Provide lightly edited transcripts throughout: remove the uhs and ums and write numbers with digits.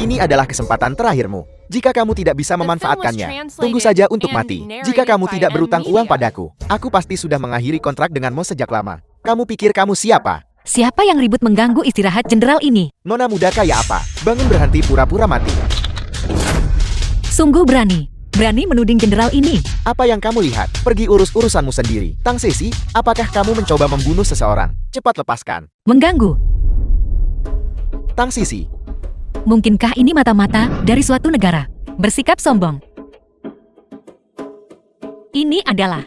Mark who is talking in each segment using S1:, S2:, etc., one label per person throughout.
S1: Ini adalah kesempatan terakhirmu. Jika kamu tidak bisa memanfaatkannya, tunggu saja untuk mati. Jika kamu tidak berutang uang padaku, aku pasti sudah mengakhiri kontrak denganmu sejak lama. Kamu pikir kamu siapa?
S2: Siapa yang ribut mengganggu istirahat jenderal ini?
S1: Nona muda kayak apa? Bangun berhenti pura-pura mati.
S2: Sungguh berani. Berani menuding jenderal ini.
S1: Apa yang kamu lihat? Pergi urus urusanmu sendiri. Tang Sesi, apakah kamu mencoba membunuh seseorang? Cepat lepaskan.
S2: Mengganggu.
S1: Tang Sesi.
S2: Mungkinkah ini mata-mata dari suatu negara? Bersikap sombong. Ini adalah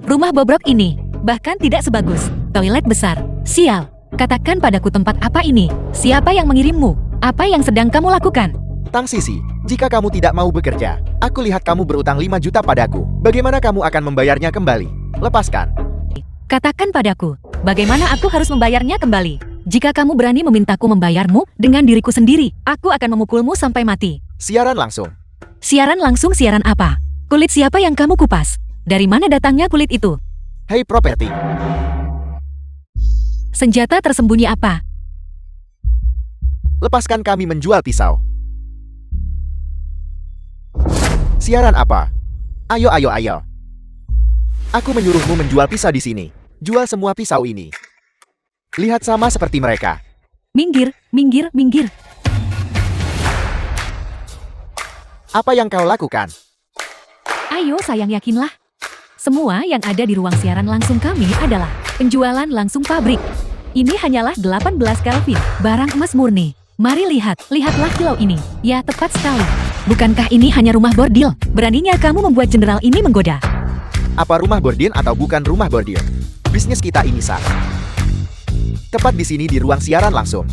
S2: rumah bobrok ini. Bahkan tidak sebagus toilet besar. Sial. Katakan padaku tempat apa ini? Siapa yang mengirimmu? Apa yang sedang kamu lakukan?
S1: Tang Sisi, jika kamu tidak mau bekerja, aku lihat kamu berutang 5 juta padaku. Bagaimana kamu akan membayarnya kembali? Lepaskan.
S2: Katakan padaku, bagaimana aku harus membayarnya kembali? Jika kamu berani memintaku membayarmu dengan diriku sendiri, aku akan memukulmu sampai mati.
S1: Siaran langsung.
S2: Siaran langsung siaran apa? Kulit siapa yang kamu kupas? Dari mana datangnya kulit itu?
S1: Hei properti.
S2: Senjata tersembunyi apa?
S1: Lepaskan kami menjual pisau. Siaran apa? Ayo, ayo, ayo. Aku menyuruhmu menjual pisau di sini. Jual semua pisau ini. Lihat sama seperti mereka.
S2: Minggir, minggir, minggir.
S1: Apa yang kau lakukan?
S2: Ayo sayang, yakinlah. Semua yang ada di ruang siaran langsung kami adalah penjualan langsung pabrik. Ini hanyalah 18 Kelvin, barang emas murni. Mari lihat, lihatlah kilau ini. Ya, tepat sekali. Bukankah ini hanya rumah bordil? Beraninya kamu membuat jenderal ini menggoda.
S1: Apa rumah bordil atau bukan rumah bordil? Bisnis kita ini sah. Tepat di sini di ruang siaran langsung.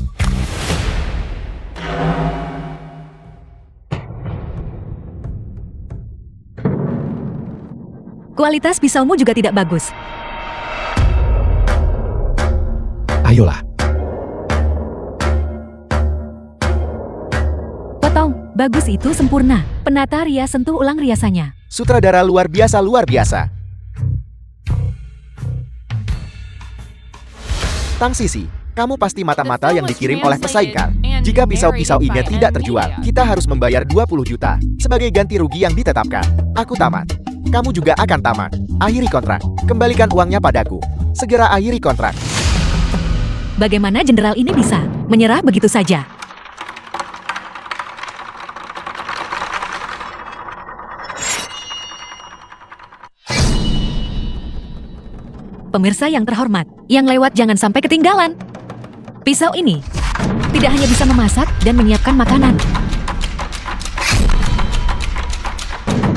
S2: Kualitas pisaumu juga tidak bagus.
S3: Ayolah.
S2: Potong, bagus itu sempurna. Penata rias, sentuh ulang riasannya.
S1: Sutradara luar biasa, luar biasa. Tang Sisi, kamu pasti mata-mata yang dikirim oleh pesaingkan. Jika pisau-pisau ini tidak terjual, kita harus membayar 20 juta sebagai ganti rugi yang ditetapkan. Aku tamat. Kamu juga akan tamat. Akhiri kontrak. Kembalikan uangnya padaku. Segera akhiri kontrak.
S2: Bagaimana jenderal ini bisa menyerah begitu saja? Pemirsa yang terhormat, yang lewat jangan sampai ketinggalan. Pisau ini tidak hanya bisa memasak dan menyiapkan makanan,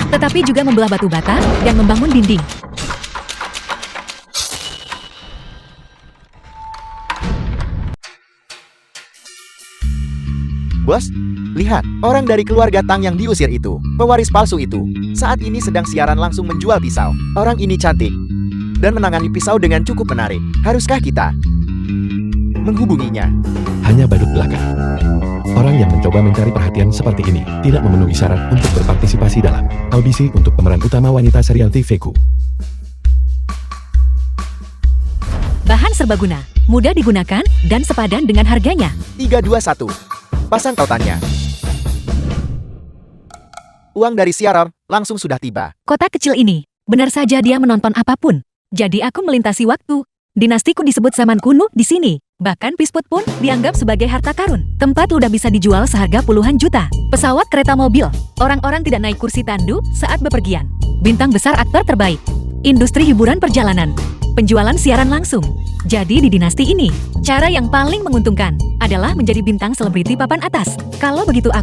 S2: tetapi juga membelah batu bata dan membangun dinding.
S1: Bos, lihat, orang dari keluarga Tang yang diusir itu, pewaris palsu itu, saat ini sedang siaran langsung menjual pisau. Orang ini cantik dan menangani pisau dengan cukup menarik. Haruskah kita menghubunginya?
S3: Hanya badut belaka. Orang yang mencoba mencari perhatian seperti ini tidak memenuhi syarat untuk berpartisipasi dalam audisi untuk pemeran utama wanita serial TV-ku.
S2: Bahan serbaguna, mudah digunakan, dan sepadan dengan harganya.
S1: 3, 2, 1. Pasang tautannya. Uang dari siaran langsung sudah tiba.
S2: Kota kecil ini, benar saja dia menonton apapun. Jadi aku melintasi waktu. Dinastiku disebut zaman kuno di sini. Bahkan Pisput pun dianggap sebagai harta karun. Tempat udah bisa dijual seharga puluhan juta. Pesawat, kereta, mobil. Orang-orang tidak naik kursi tandu saat bepergian. Bintang besar, aktor terbaik. Industri hiburan, perjalanan. Penjualan siaran langsung. Jadi di dinasti ini, cara yang paling menguntungkan adalah menjadi bintang selebriti papan atas. Kalau begitu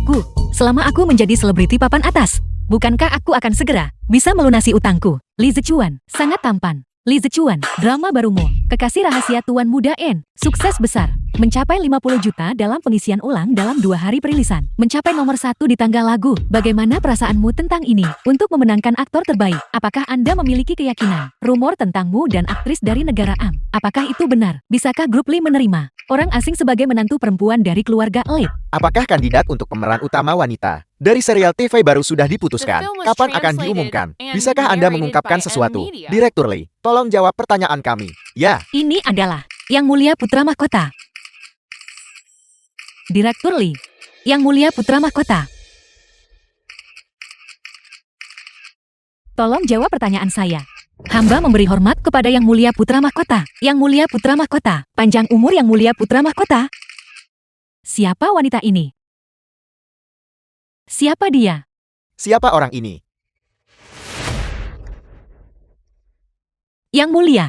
S2: selama aku menjadi selebriti papan atas, bukankah aku akan segera bisa melunasi utangku? Li Zichuan, sangat tampan. Li Zichuan, drama barumu, kekasih rahasia Tuan Muda N, sukses besar, mencapai 50 juta dalam pengisian ulang dalam 2 hari perilisan, mencapai nomor 1 di tangga lagu. Bagaimana perasaanmu tentang ini? Untuk memenangkan aktor terbaik, apakah Anda memiliki keyakinan? Rumor tentangmu dan aktris dari negara Am, apakah itu benar? Bisakah grup Li menerima orang asing sebagai menantu perempuan dari keluarga elit?
S1: Apakah kandidat untuk pemeran utama wanita dari serial TV baru sudah diputuskan? Kapan akan diumumkan? Bisakah Anda mengungkapkan sesuatu? Direktur Lee, tolong jawab pertanyaan kami. Ya.
S2: Ini adalah Yang Mulia Putra Mahkota. Direktur Lee, Yang Mulia Putra Mahkota. Tolong jawab pertanyaan saya. Hamba memberi hormat kepada Yang Mulia Putra Mahkota. Yang Mulia Putra Mahkota. Panjang umur Yang Mulia Putra Mahkota. Siapa wanita ini? Siapa dia?
S1: Siapa orang ini?
S2: Yang Mulia.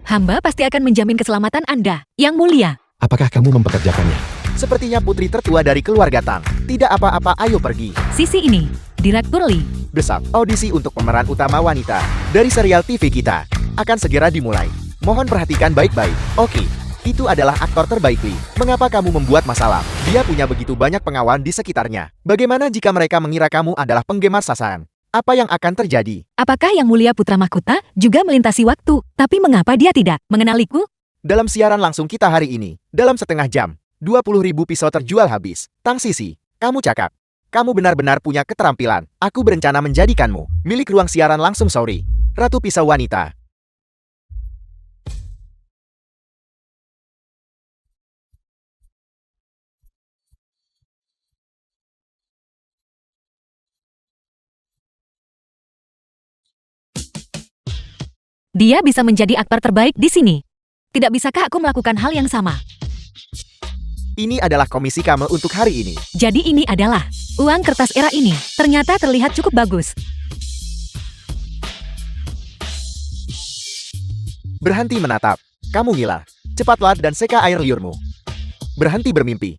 S2: Hamba pasti akan menjamin keselamatan Anda. Yang Mulia.
S3: Apakah kamu mempekerjakannya?
S1: Sepertinya putri tertua dari keluarga Tang. Tidak apa-apa, ayo pergi.
S2: Sisi ini. Direktur Lee.
S1: Besok, audisi untuk pemeran utama wanita dari serial TV kita akan segera dimulai. Mohon perhatikan baik-baik. Oke, itu adalah aktor terbaik Lee. Mengapa kamu membuat masalah? Dia punya begitu banyak pengawal di sekitarnya. Bagaimana jika mereka mengira kamu adalah penggemar sasaran? Apa yang akan terjadi?
S2: Apakah Yang Mulia Putra Mahkota juga melintasi waktu? Tapi mengapa dia tidak mengenaliku?
S1: Dalam siaran langsung kita hari ini, dalam setengah jam, 20.000 pisau terjual habis. Tang Sisi, kamu cakap. Kamu benar-benar punya keterampilan. Aku berencana menjadikanmu milik ruang siaran langsung sorry. Ratu Pisau Wanita.
S2: Dia bisa menjadi aktor terbaik di sini. Tidak bisakah aku melakukan hal yang sama?
S1: Ini adalah komisi kamu untuk hari ini.
S2: Jadi ini adalah uang kertas era ini. Ternyata terlihat cukup bagus.
S1: Berhenti menatap. Kamu gila. Cepatlah dan seka air liurmu. Berhenti bermimpi.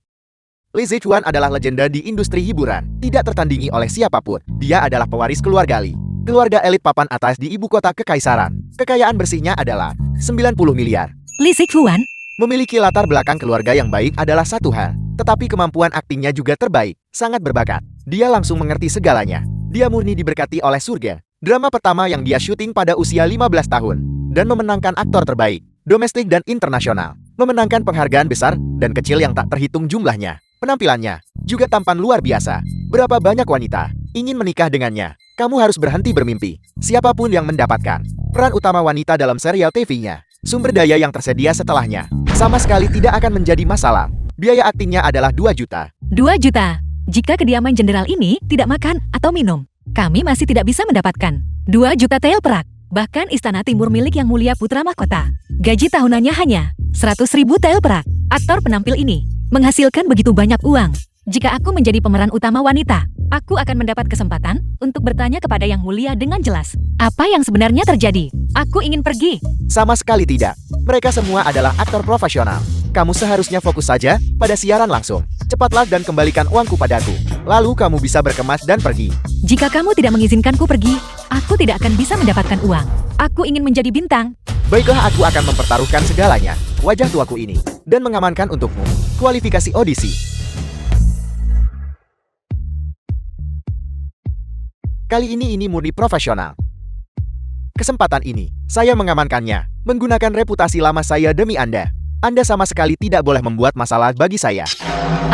S1: Lee Zichuan adalah legenda di industri hiburan. Tidak tertandingi oleh siapapun. Dia adalah pewaris keluarga Lee. Keluarga elit papan atas di ibu kota kekaisaran. Kekayaan bersihnya adalah 90 miliar.
S2: Lee Zichuan?
S1: Memiliki latar belakang keluarga yang baik adalah satu hal, tetapi kemampuan aktingnya juga terbaik, sangat berbakat. Dia langsung mengerti segalanya. Dia murni diberkati oleh surga. Drama pertama yang dia syuting pada usia 15 tahun, dan memenangkan aktor terbaik, domestik dan internasional. Memenangkan penghargaan besar dan kecil yang tak terhitung jumlahnya. Penampilannya juga tampan luar biasa. Berapa banyak wanita ingin menikah dengannya. Kamu harus berhenti bermimpi. Siapapun yang mendapatkan peran utama wanita dalam serial TV-nya, sumber daya yang tersedia setelahnya sama sekali tidak akan menjadi masalah. Biaya aktingnya adalah 2 juta.
S2: 2 juta. Jika kediaman jenderal ini tidak makan atau minum, kami masih tidak bisa mendapatkan 2 juta tel perak. Bahkan Istana Timur milik Yang Mulia Putra Mahkota, gaji tahunannya hanya 100.000 tel perak. Aktor penampil ini menghasilkan begitu banyak uang. Jika aku menjadi pemeran utama wanita, aku akan mendapat kesempatan untuk bertanya kepada Yang Mulia dengan jelas. Apa yang sebenarnya terjadi? Aku ingin pergi.
S1: Sama sekali tidak. Mereka semua adalah aktor profesional. Kamu seharusnya fokus saja pada siaran langsung. Cepatlah dan kembalikan uangku padaku. Lalu kamu bisa berkemas dan pergi.
S2: Jika kamu tidak mengizinkanku pergi, aku tidak akan bisa mendapatkan uang. Aku ingin menjadi bintang.
S1: Baiklah, aku akan mempertaruhkan segalanya, wajah tuaku ini, dan mengamankan untukmu kualifikasi audisi. Kali ini murni profesional. Kesempatan ini, saya mengamankannya, menggunakan reputasi lama saya demi Anda. Anda sama sekali tidak boleh membuat masalah bagi saya.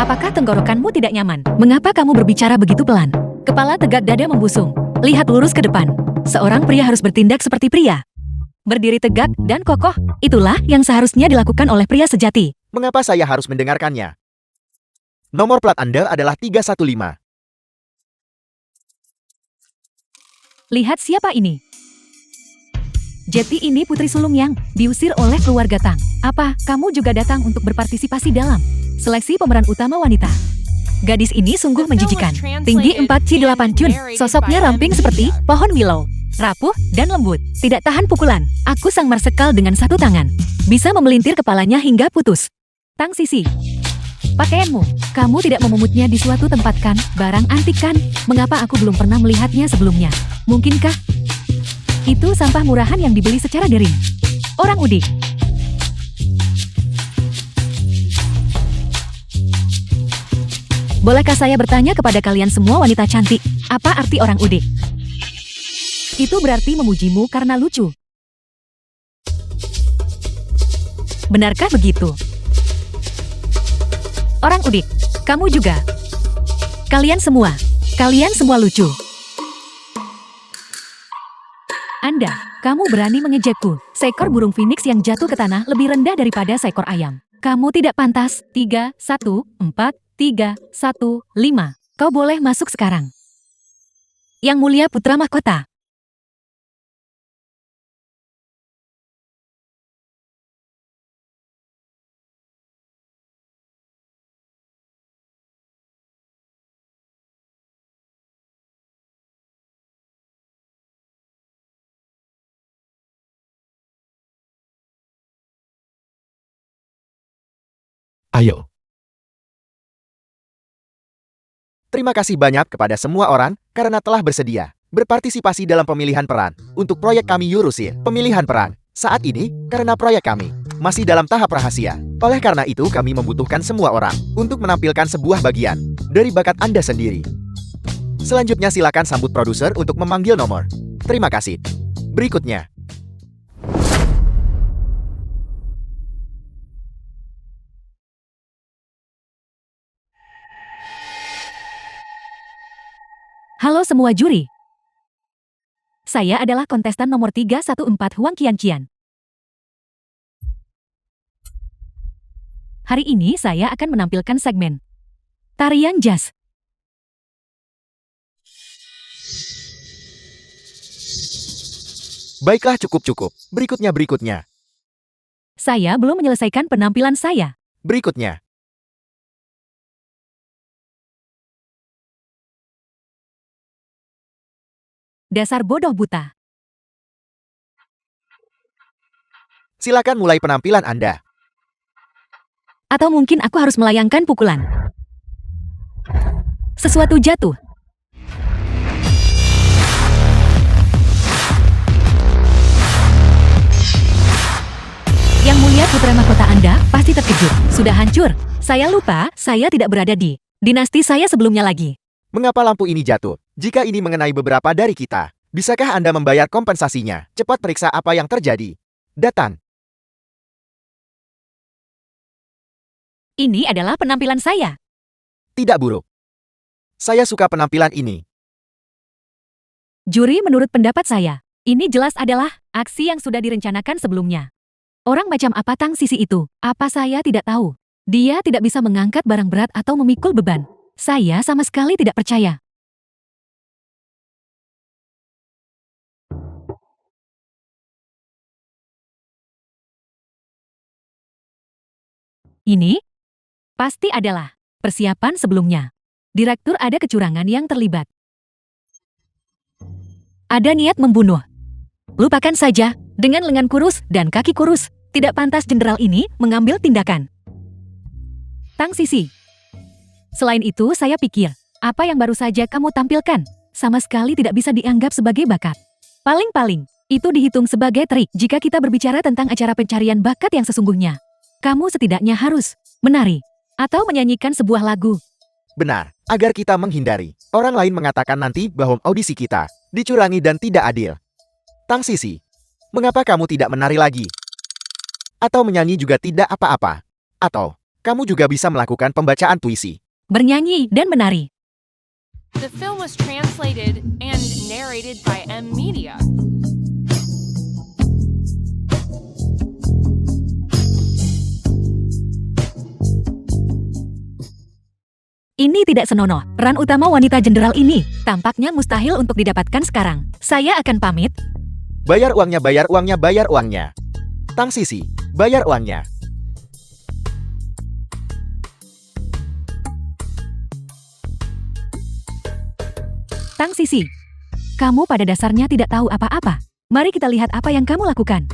S2: Apakah tenggorokanmu tidak nyaman? Mengapa kamu berbicara begitu pelan? Kepala tegak, dada membusung. Lihat lurus ke depan. Seorang pria harus bertindak seperti pria. Berdiri tegak dan kokoh, itulah yang seharusnya dilakukan oleh pria sejati.
S1: Mengapa saya harus mendengarkannya? Nomor plat Anda adalah 315.
S2: Lihat siapa ini. Jeti ini Putri Sulung yang diusir oleh keluarga Tang. Apa kamu juga datang untuk berpartisipasi dalam seleksi pemeran utama wanita? Gadis ini sungguh menjijikan. Tinggi 4'8" Kyun, sosoknya ramping seperti pohon willow. Rapuh dan lembut, tidak tahan pukulan. Aku sang marsekal dengan satu tangan. Bisa memelintir kepalanya hingga putus. Tang Sisi, pakaianmu, kamu tidak memumutnya di suatu tempat kan? Barang antik kan? Mengapa aku belum pernah melihatnya sebelumnya? Mungkinkah itu sampah murahan yang dibeli secara daring? Orang udik. Bolehkah saya bertanya kepada kalian semua wanita cantik, apa arti orang udik? Itu berarti memujimu karena lucu. Benarkah begitu? Orang udik, kamu juga. Kalian semua lucu. Anda, kamu berani mengejekku. Seekor burung phoenix yang jatuh ke tanah lebih rendah daripada seekor ayam. Kamu tidak pantas. 3, 1, 4, 3, 1, 5. Kau boleh masuk sekarang. Yang Mulia Putra Mahkota.
S3: Ayo,
S1: Terima kasih banyak kepada semua orang karena telah bersedia berpartisipasi dalam pemilihan peran untuk proyek kami Eurosir. Pemilihan peran saat ini karena proyek kami masih dalam tahap rahasia. Oleh karena itu kami membutuhkan semua orang untuk menampilkan sebuah bagian dari bakat Anda sendiri. Selanjutnya silakan sambut produser untuk memanggil nomor. Terima kasih. Berikutnya.
S2: Halo semua juri. Saya adalah kontestan nomor 314 Huang Qianqian. Hari ini saya akan menampilkan segmen Tarian Jazz.
S1: Baiklah, cukup. Berikutnya.
S2: Saya belum menyelesaikan penampilan saya.
S1: Berikutnya.
S2: Dasar bodoh buta.
S1: Silakan mulai penampilan Anda.
S2: Atau mungkin aku harus melayangkan pukulan. Sesuatu jatuh. Yang Mulia Putra Mahkota Anda pasti terkejut. Sudah hancur. Saya lupa, saya tidak berada di dinasti saya sebelumnya lagi.
S1: Mengapa lampu ini jatuh? Jika ini mengenai beberapa dari kita, bisakah Anda membayar kompensasinya? Cepat periksa apa yang terjadi. Datang.
S2: Ini adalah penampilan saya.
S1: Tidak buruk. Saya suka penampilan ini.
S2: Juri, menurut pendapat saya, ini jelas adalah aksi yang sudah direncanakan sebelumnya. Orang macam apa Tang Sisi itu? Apa saya tidak tahu? Dia tidak bisa mengangkat barang berat atau memikul beban. Saya sama sekali tidak percaya. Ini pasti adalah persiapan sebelumnya. Direktur, ada kecurangan yang terlibat. Ada niat membunuh. Lupakan saja, dengan lengan kurus dan kaki kurus, tidak pantas jenderal ini mengambil tindakan. Tang Sisi. Selain itu, saya pikir, apa yang baru saja kamu tampilkan, sama sekali tidak bisa dianggap sebagai bakat. Paling-paling, itu dihitung sebagai trik jika kita berbicara tentang acara pencarian bakat yang sesungguhnya. Kamu setidaknya harus menari atau menyanyikan sebuah lagu.
S1: Benar, agar kita menghindari orang lain mengatakan nanti bahwa audisi kita dicurangi dan tidak adil. Tang Sisi, mengapa kamu tidak menari lagi? Atau menyanyi juga tidak apa-apa? Atau kamu juga bisa melakukan pembacaan puisi?
S2: Bernyanyi dan menari.
S4: The film was translated and narrated by M Media.
S2: Ini tidak senonoh. Peran utama wanita jenderal ini tampaknya mustahil untuk didapatkan sekarang. Saya akan pamit.
S1: Bayar uangnya. Tang Sisi, bayar uangnya.
S2: Tang Sisi, kamu pada dasarnya tidak tahu apa-apa. Mari kita lihat apa yang kamu lakukan.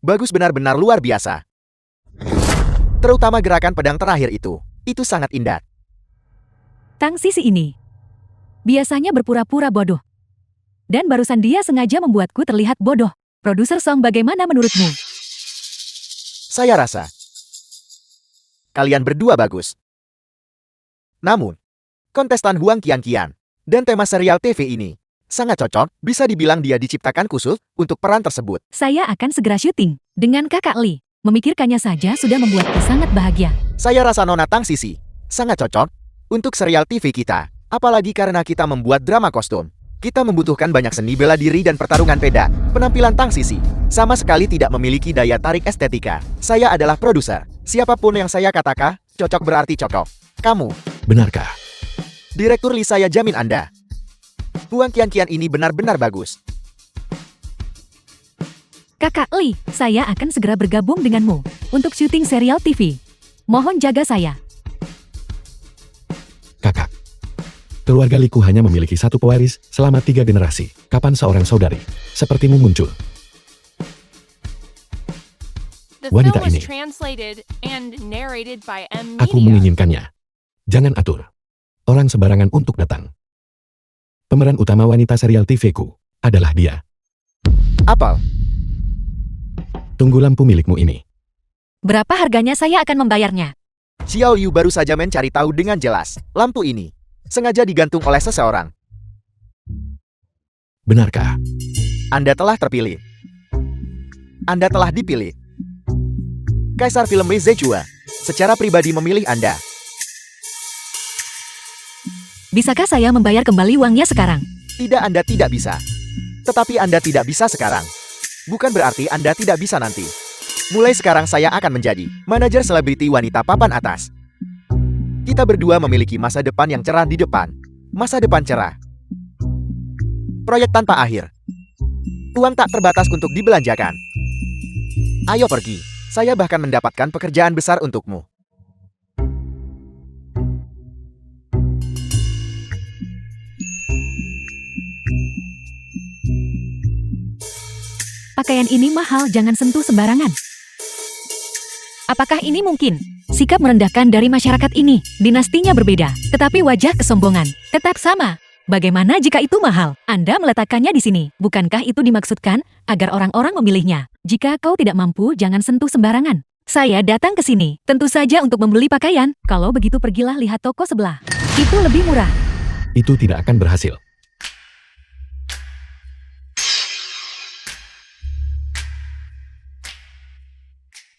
S1: Bagus, benar-benar luar biasa. Terutama gerakan pedang terakhir itu sangat indah.
S2: Tang Sisi ini biasanya berpura-pura bodoh. Dan barusan dia sengaja membuatku terlihat bodoh. Produser Song, bagaimana menurutmu?
S1: Saya rasa kalian berdua bagus. Namun, kontestan Huang Qianqian dan tema serial TV ini sangat cocok, bisa dibilang dia diciptakan khusus untuk peran tersebut.
S2: Saya akan segera syuting dengan Kakak Li. Memikirkannya saja sudah membuatku sangat bahagia.
S1: Saya rasa Nona Tang Sisi sangat cocok untuk serial TV kita. Apalagi karena kita membuat drama kostum. Kita membutuhkan banyak seni bela diri dan pertarungan peda. Penampilan Tang Sisi sama sekali tidak memiliki daya tarik estetika. Saya adalah produser. Siapapun yang saya katakan, cocok berarti cocok. Kamu,
S3: Benarkah?
S1: Direktur Li, saya jamin Anda. Huang Qianqian ini benar-benar bagus.
S2: Kakak Li, saya akan segera bergabung denganmu untuk syuting serial TV. Mohon jaga saya.
S3: Kakak. Keluarga Liku hanya memiliki satu pewaris selama 3 generasi. Kapan seorang saudari sepertimu muncul?
S4: The
S3: Wanita
S4: film was
S3: ini.
S4: translated and narrated by M
S3: Aku
S4: Media.
S3: menginginkannya. Jangan atur orang sembarangan untuk datang. Pemeran utama wanita serial TV-ku adalah dia.
S1: Apel,
S3: Tunggu lampu milikmu ini.
S2: Berapa harganya, saya akan membayarnya.
S1: Xiao Yu baru saja mencari tahu dengan jelas. Lampu ini sengaja digantung oleh seseorang.
S3: Benarkah?
S1: Anda telah terpilih. Anda telah dipilih. Kaisar film Li Zechua secara pribadi memilih Anda.
S2: Bisakah saya membayar kembali uangnya sekarang?
S1: Tidak, Anda tidak bisa. Tetapi Anda tidak bisa sekarang. Bukan berarti Anda tidak bisa nanti. Mulai sekarang saya akan menjadi manajer selebriti wanita papan atas. Kita berdua memiliki masa depan yang cerah di depan. Masa depan cerah. Proyek tanpa akhir. Uang tak terbatas untuk dibelanjakan. Ayo pergi. Saya bahkan mendapatkan pekerjaan besar untukmu.
S2: Pakaian ini mahal, jangan sentuh sembarangan. Apakah ini mungkin? Sikap merendahkan dari masyarakat ini, dinastinya berbeda, tetapi wajah kesombongan tetap sama. Bagaimana jika itu mahal? Anda meletakkannya di sini. Bukankah itu dimaksudkan agar orang-orang memilihnya? Jika kau tidak mampu, jangan sentuh sembarangan. Saya datang ke sini, tentu saja untuk membeli pakaian. Kalau begitu pergilah lihat toko sebelah. Itu lebih murah.
S3: Itu tidak akan berhasil.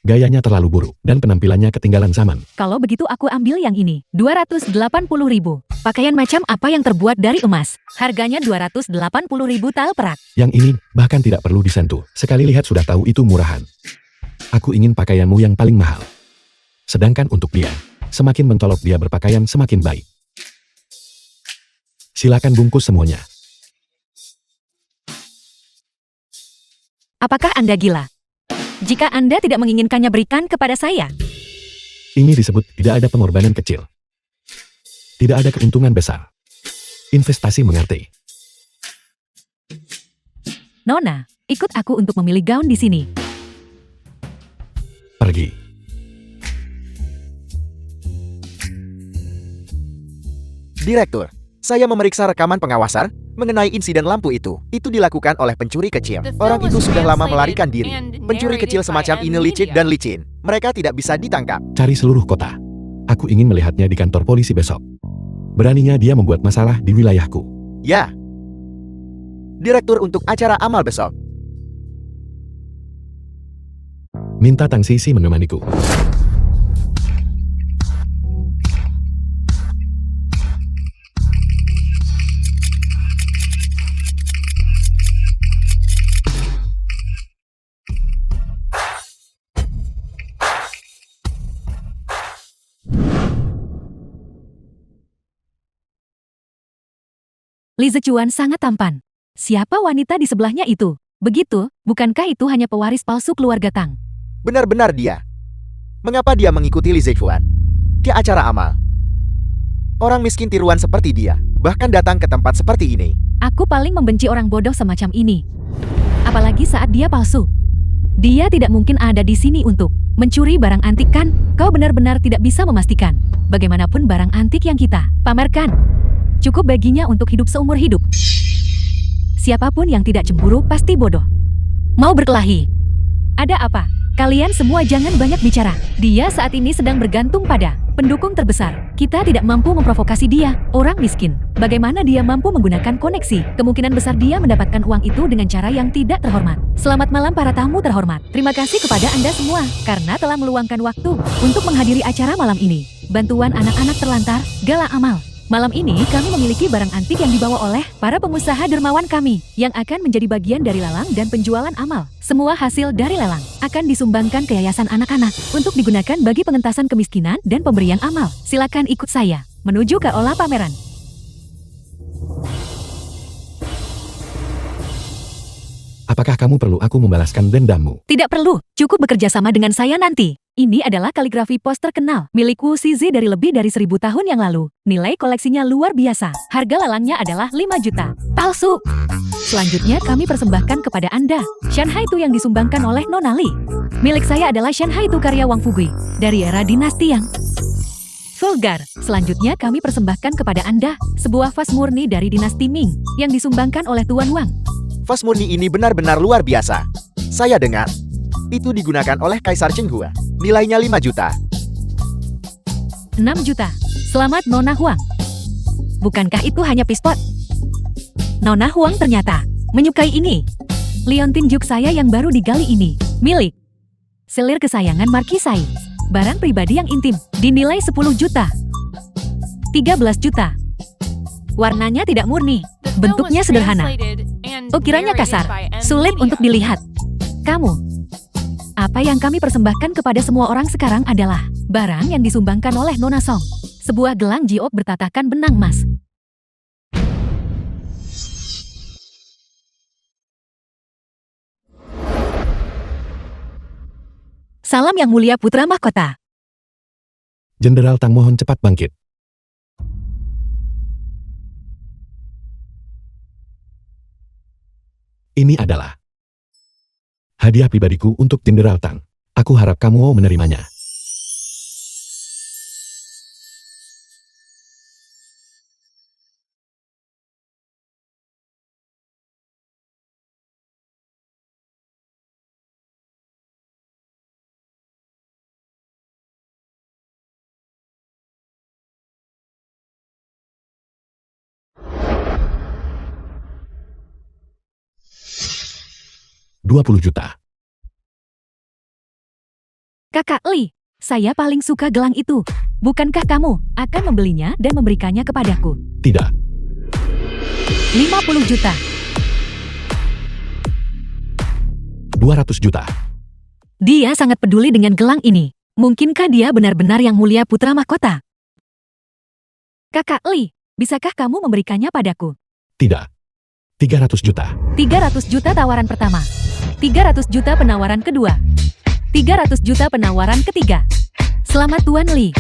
S3: Gayanya terlalu buruk, dan penampilannya ketinggalan zaman.
S2: Kalau begitu aku ambil yang ini. 280.000. Pakaian macam apa yang terbuat dari emas? Harganya 280.000 tal perak.
S3: Yang ini, bahkan tidak perlu disentuh. Sekali lihat sudah tahu itu murahan. Aku ingin pakaianmu yang paling mahal. Sedangkan untuk dia, semakin mentolok dia berpakaian semakin baik. Silakan bungkus semuanya.
S2: Apakah Anda gila? Jika Anda tidak menginginkannya, berikan kepada saya.
S3: Ini disebut tidak ada pengorbanan kecil. Tidak ada keuntungan besar. Investasi mengerti.
S2: Nona, ikut aku untuk memilih gaun di sini.
S3: Pergi.
S1: Direktur, saya memeriksa rekaman pengawasan mengenai insiden lampu itu. Itu dilakukan oleh pencuri kecil. Orang itu sudah lama melarikan diri. Pencuri kecil semacam ini licik dan licin. Mereka tidak bisa ditangkap.
S3: Cari seluruh kota. Aku ingin melihatnya di kantor polisi besok. Beraninya dia membuat masalah di wilayahku.
S1: Ya. Direktur untuk acara amal besok.
S3: Minta Tang Sisi menemaniku.
S2: Li Zechua sangat tampan. Siapa wanita di sebelahnya itu? Begitu, bukankah itu hanya pewaris palsu keluarga Tang?
S1: Benar-benar dia. Mengapa dia mengikuti Li Zechua ke acara amal? Orang miskin tiruan seperti dia bahkan datang ke tempat seperti ini.
S2: Aku paling membenci orang bodoh semacam ini. Apalagi saat dia palsu. Dia tidak mungkin ada di sini untuk mencuri barang antik, kan? Kau benar-benar tidak bisa memastikan bagaimanapun barang antik yang kita pamerkan cukup baginya untuk hidup seumur hidup. Siapapun yang tidak cemburu pasti bodoh. Mau berkelahi? Ada apa? Kalian semua jangan banyak bicara. Dia saat ini sedang bergantung pada pendukung terbesar. Kita tidak mampu memprovokasi dia, orang miskin. Bagaimana dia mampu menggunakan koneksi? Kemungkinan besar dia mendapatkan uang itu dengan cara yang tidak terhormat. Selamat malam para tamu terhormat. Terima kasih kepada Anda semua, karena telah meluangkan waktu untuk menghadiri acara malam ini. Bantuan anak-anak terlantar, Gala Amal. Malam ini kami memiliki barang antik yang dibawa oleh para pengusaha dermawan kami, yang akan menjadi bagian dari lelang dan penjualan amal. Semua hasil dari lelang akan disumbangkan ke yayasan anak-anak untuk digunakan bagi pengentasan kemiskinan dan pemberian amal. Silakan ikut saya menuju ke olah pameran.
S3: Apakah kamu perlu aku membalaskan dendammu?
S2: Tidak perlu, cukup bekerja sama dengan saya nanti. Ini adalah kaligrafi pos terkenal milik Wu Shizi dari lebih dari 1000 tahun yang lalu. Nilai koleksinya luar biasa. Harga lelangnya adalah 5 juta. Palsu. Selanjutnya kami persembahkan kepada Anda Shanghai Tu yang disumbangkan oleh Nona Li. Milik saya adalah Shanghai Tu karya Wang Fugui dari era dinasti Yang. Vulgar. Selanjutnya kami persembahkan kepada Anda sebuah vas murni dari dinasti Ming yang disumbangkan oleh Tuan Wang.
S1: Vas murni ini benar-benar luar biasa. Saya dengar itu digunakan oleh Kaisar Chenghua. Nilainya 5 juta.
S2: 6 juta. Selamat Nona Huang. Bukankah itu hanya pispot? Nona Huang ternyata menyukai ini. Liontin juk saya yang baru digali ini. Milik selir kesayangan Markisai. Barang pribadi yang intim. Dinilai 10 juta. 13 juta. Warnanya tidak murni. Bentuknya sederhana. Oh, kiranya kasar. Sulit untuk dilihat. Kamu. Apa yang kami persembahkan kepada semua orang sekarang adalah barang yang disumbangkan oleh Nona Song. Sebuah gelang jiok bertatakan benang emas. Salam yang mulia putra mahkota.
S3: Jenderal Tang mohon cepat bangkit. Ini adalah hadiah pribadiku untuk Jenderal Tang. Aku harap kamu mau menerimanya. $20 juta.
S2: Kakak Li, saya paling suka gelang itu. Bukankah kamu akan membelinya dan memberikannya kepadaku?
S3: Tidak.
S2: 50 juta.
S3: 200 juta.
S2: Dia sangat peduli dengan gelang ini. Mungkinkah dia benar-benar yang mulia putra mahkota? Kakak Li, bisakah kamu memberikannya padaku?
S3: Tidak. 300 juta.
S2: 300 juta tawaran pertama. 300 juta penawaran kedua. 300 juta penawaran ketiga. Selamat Tuan Li.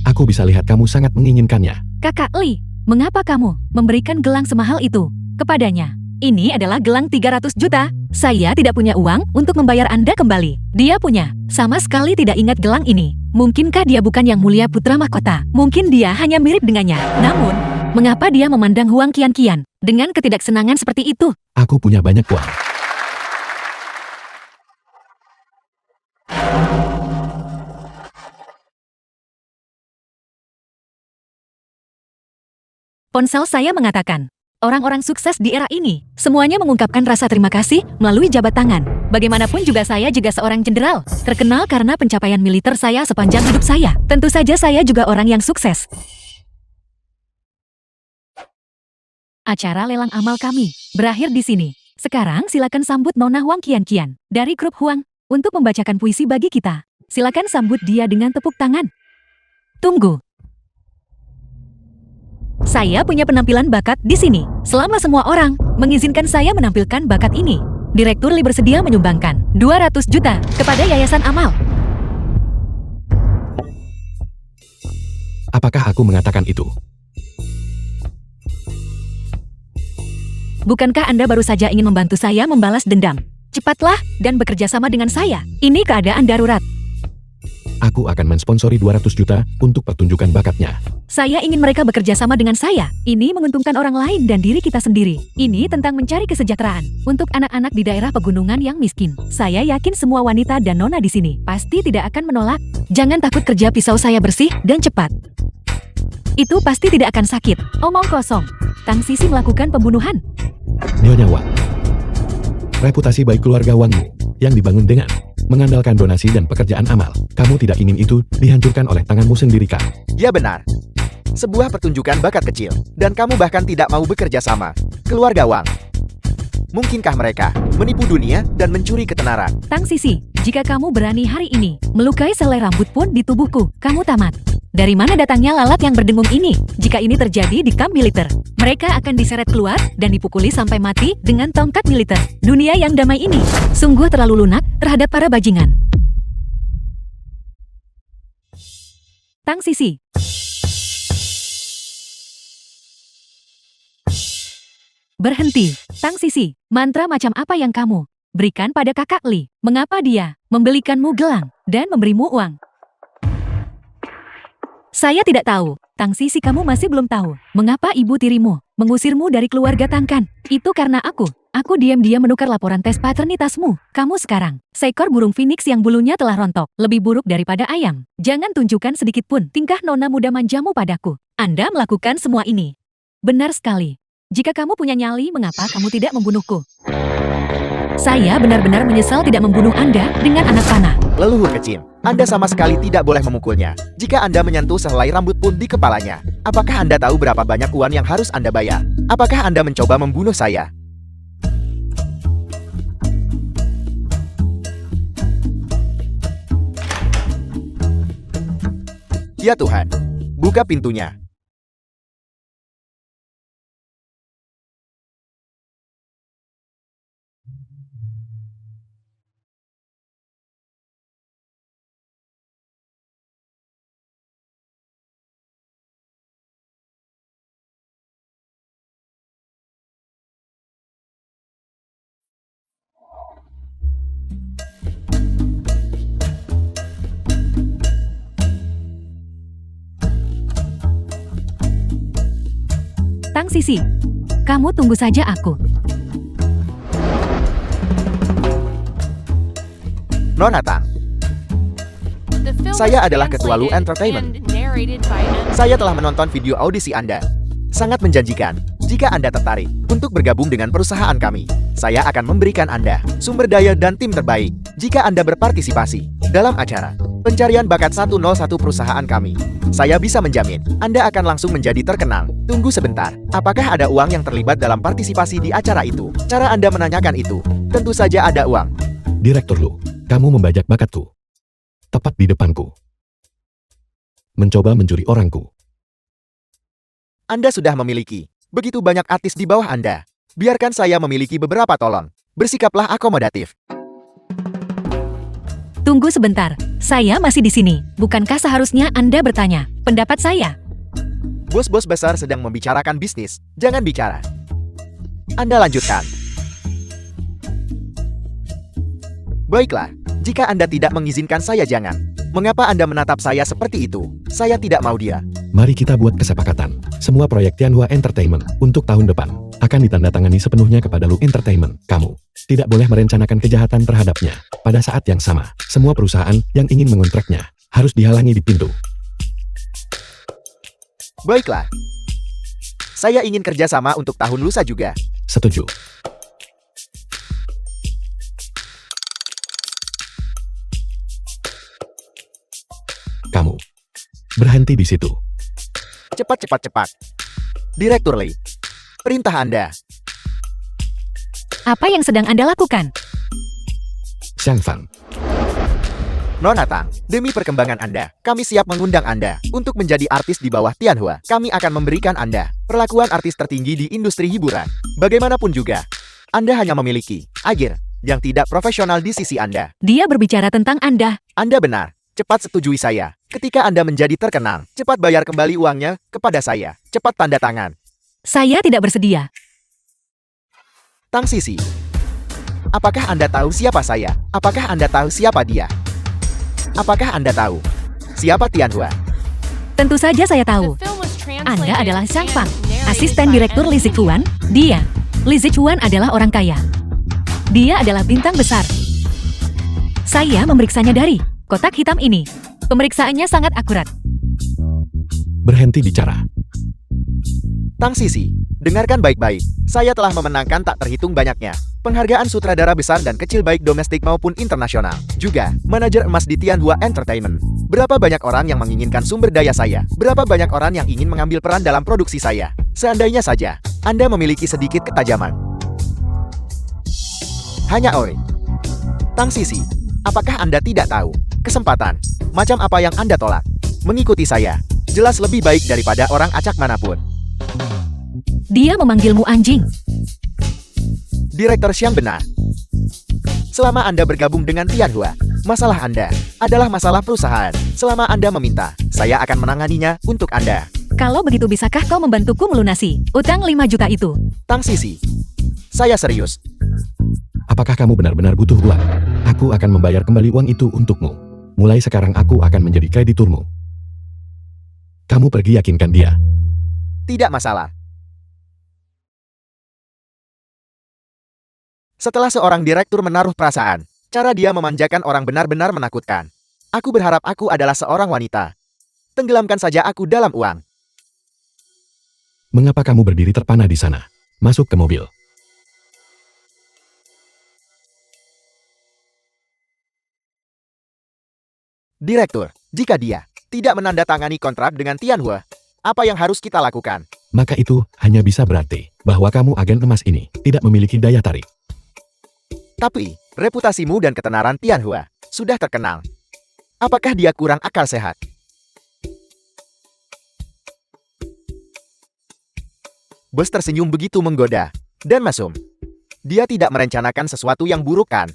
S3: Aku bisa lihat kamu sangat menginginkannya.
S2: Kakak Li, mengapa kamu memberikan gelang semahal itu kepadanya? Ini adalah gelang 300 juta. Saya tidak punya uang untuk membayar Anda kembali. Dia punya. Sama sekali tidak ingat gelang ini. Mungkinkah dia bukan yang mulia putra mahkota? Mungkin dia hanya mirip dengannya. Namun, mengapa dia memandang Huang Qianqian dengan ketidaksenangan seperti itu?
S3: Aku punya banyak uang.
S2: Ponsel saya mengatakan, orang-orang sukses di era ini, semuanya mengungkapkan rasa terima kasih melalui jabat tangan. Bagaimanapun juga saya juga seorang jenderal, terkenal karena pencapaian militer saya sepanjang hidup saya. Tentu saja saya juga orang yang sukses. Acara lelang amal kami berakhir di sini. Sekarang silakan sambut Nona Huang Qianqian dari grup Huang untuk membacakan puisi bagi kita. Silakan sambut dia dengan tepuk tangan. Tunggu. Saya punya penampilan bakat di sini. Selama semua orang mengizinkan saya menampilkan bakat ini, Direktur Li bersedia menyumbangkan 200 juta kepada Yayasan Amal.
S3: Apakah aku mengatakan itu?
S2: Bukankah Anda baru saja ingin membantu saya membalas dendam? Cepatlah dan bekerja sama dengan saya. Ini keadaan darurat.
S3: Aku akan mensponsori 200 juta untuk pertunjukan bakatnya.
S2: Saya ingin mereka bekerja sama dengan saya. Ini menguntungkan orang lain dan diri kita sendiri. Ini tentang mencari kesejahteraan untuk anak-anak di daerah pegunungan yang miskin. Saya yakin semua wanita dan nona di sini pasti tidak akan menolak. Jangan takut kerja pisau saya bersih dan cepat. Itu pasti tidak akan sakit. Omong kosong. Tang Sisi melakukan pembunuhan.
S3: Nyonya Wang. Reputasi baik keluarga Wangmu yang dibangun dengan mengandalkan donasi dan pekerjaan amal. Kamu tidak ingin itu dihancurkan oleh tanganmu sendiri kan?
S1: Ya benar. Sebuah pertunjukan bakat kecil, dan kamu bahkan tidak mau bekerja sama. Keluarga Wang. Mungkinkah mereka menipu dunia dan mencuri ketenaran?
S2: Tang Sisi, jika kamu berani hari ini melukai selai rambut pun di tubuhku, kamu tamat. Dari mana datangnya lalat yang berdengung ini? Jika ini terjadi di kamp militer, mereka akan diseret keluar dan dipukuli sampai mati dengan tongkat militer. Dunia yang damai ini sungguh terlalu lunak terhadap para bajingan. Tang Sisi. Berhenti, Tang Sisi. Mantra macam apa yang kamu berikan pada kakak Li? Mengapa dia membelikanmu gelang dan memberimu uang? Saya tidak tahu. Tang Sisi, kamu masih belum tahu mengapa ibu tirimu mengusirmu dari keluarga Tangkan. Itu karena aku. Aku diam-diam menukar laporan tes paternitasmu. Kamu sekarang seekor burung phoenix yang bulunya telah rontok, lebih buruk daripada ayam. Jangan tunjukkan sedikit pun tingkah nona muda manjamu padaku. Anda melakukan semua ini. Benar sekali. Jika kamu punya nyali, mengapa kamu tidak membunuhku? Saya benar-benar menyesal tidak membunuh Anda dengan anak panah.
S1: Leluhur kecil, Anda sama sekali tidak boleh memukulnya. Jika Anda menyentuh sehelai rambut pun di kepalanya, apakah Anda tahu berapa banyak uang yang harus Anda bayar? Apakah Anda mencoba membunuh saya? Ya Tuhan, buka pintunya.
S2: Tang Sisi, kamu tunggu saja aku.
S1: Nona Tang,
S4: The film
S1: Saya
S4: was
S1: adalah Ketua Lu
S4: translated
S1: Entertainment.
S4: and narrated by M.
S1: saya telah menonton video audisi Anda. Sangat menjanjikan. Jika Anda tertarik untuk bergabung dengan perusahaan kami, saya akan memberikan Anda sumber daya dan tim terbaik. Jika Anda berpartisipasi dalam acara pencarian bakat 101 perusahaan kami, saya bisa menjamin Anda akan langsung menjadi terkenal. Tunggu sebentar, apakah ada uang yang terlibat dalam partisipasi di acara itu? Cara Anda menanyakan itu, tentu saja ada uang.
S3: Direktur Lu, kamu membajak bakatku. Tepat di depanku. Mencoba mencuri orangku.
S1: Anda sudah memiliki begitu banyak artis di bawah Anda. Biarkan saya memiliki beberapa tolong. Bersikaplah akomodatif.
S2: Tunggu sebentar, saya masih di sini. Bukankah seharusnya Anda bertanya pendapat saya?
S1: Bos-bos besar sedang membicarakan bisnis. Jangan bicara. Anda lanjutkan. Baiklah, jika Anda tidak mengizinkan saya jangan. Mengapa Anda menatap saya seperti itu? Saya tidak mau dia.
S3: Mari kita buat kesepakatan. Semua proyek Tianhua Entertainment untuk tahun depan akan ditandatangani sepenuhnya kepada Lu Entertainment. Kamu tidak boleh merencanakan kejahatan terhadapnya. Pada saat yang sama, semua perusahaan yang ingin mengontraknya harus dihalangi di pintu.
S1: Baiklah. Saya ingin kerjasama untuk tahun lusa juga.
S3: Setuju. Kamu berhenti di situ.
S1: Cepat, cepat, cepat. Direktur Lee, perintah Anda.
S2: Apa yang sedang Anda lakukan?
S3: Xiang Fan,
S1: Nona Tang, demi perkembangan Anda, kami siap mengundang Anda untuk menjadi artis di bawah Tianhua. Kami akan memberikan Anda perlakuan artis tertinggi di industri hiburan. Bagaimanapun juga, Anda hanya memiliki agen yang tidak profesional di sisi Anda.
S2: Dia berbicara tentang Anda.
S1: Anda benar. Cepat setujui saya. Ketika Anda menjadi terkenal, cepat bayar kembali uangnya kepada saya. Cepat tanda tangan.
S2: Saya tidak bersedia.
S1: Tang Sisi. Apakah Anda tahu siapa saya? Apakah Anda tahu siapa dia? Apakah Anda tahu siapa Tianhua?
S2: Tentu saja saya tahu.
S4: The film was translated
S2: Anda adalah Shang
S4: and
S2: Fang,
S4: narrated
S2: asisten
S4: by
S2: direktur
S4: M.
S2: Li Zichuan. Li Zichuan adalah orang kaya. Dia adalah bintang besar. Saya memeriksanya dari kotak hitam ini. Pemeriksaannya sangat akurat.
S3: Berhenti bicara.
S1: Tang Sisi, dengarkan baik-baik. Saya telah memenangkan tak terhitung banyaknya penghargaan sutradara besar dan kecil baik domestik maupun internasional. Juga, manajer emas di Tianhua Entertainment. Berapa banyak orang yang menginginkan sumber daya saya? Berapa banyak orang yang ingin mengambil peran dalam produksi saya? Seandainya saja, Anda memiliki sedikit ketajaman. Hanya oi. Tang Sisi, apakah Anda tidak tahu? Kesempatan, macam apa yang Anda tolak? Mengikuti saya, jelas lebih baik daripada orang acak manapun.
S2: Dia memanggilmu anjing.
S1: Direktur Xiang benar. Selama Anda bergabung dengan Tianhua, masalah Anda adalah masalah perusahaan. Selama Anda meminta, saya akan menanganinya untuk Anda.
S2: Kalau begitu bisakah kau membantuku melunasi utang 5 juta itu?
S1: Tang Sisi, saya serius.
S3: Apakah kamu benar-benar butuh uang? Aku akan membayar kembali uang itu untukmu. Mulai sekarang aku akan menjadi krediturmu. Kamu pergi yakinkan dia.
S1: Tidak masalah. Setelah seorang direktur menaruh perasaan, cara dia memanjakan orang benar-benar menakutkan. Aku berharap aku adalah seorang wanita. Tenggelamkan saja aku dalam uang.
S3: Mengapa kamu berdiri terpana di sana? Masuk ke mobil.
S1: Direktur, jika dia tidak menandatangani kontrak dengan Tianhua, apa yang harus kita lakukan?
S3: Maka itu hanya bisa berarti bahwa kamu agen emas ini tidak memiliki daya tarik.
S1: Tapi, reputasimu dan ketenaran Tianhua sudah terkenal. Apakah dia kurang akal sehat? Bos tersenyum begitu menggoda dan mesum. Dia tidak merencanakan sesuatu yang buruk kan?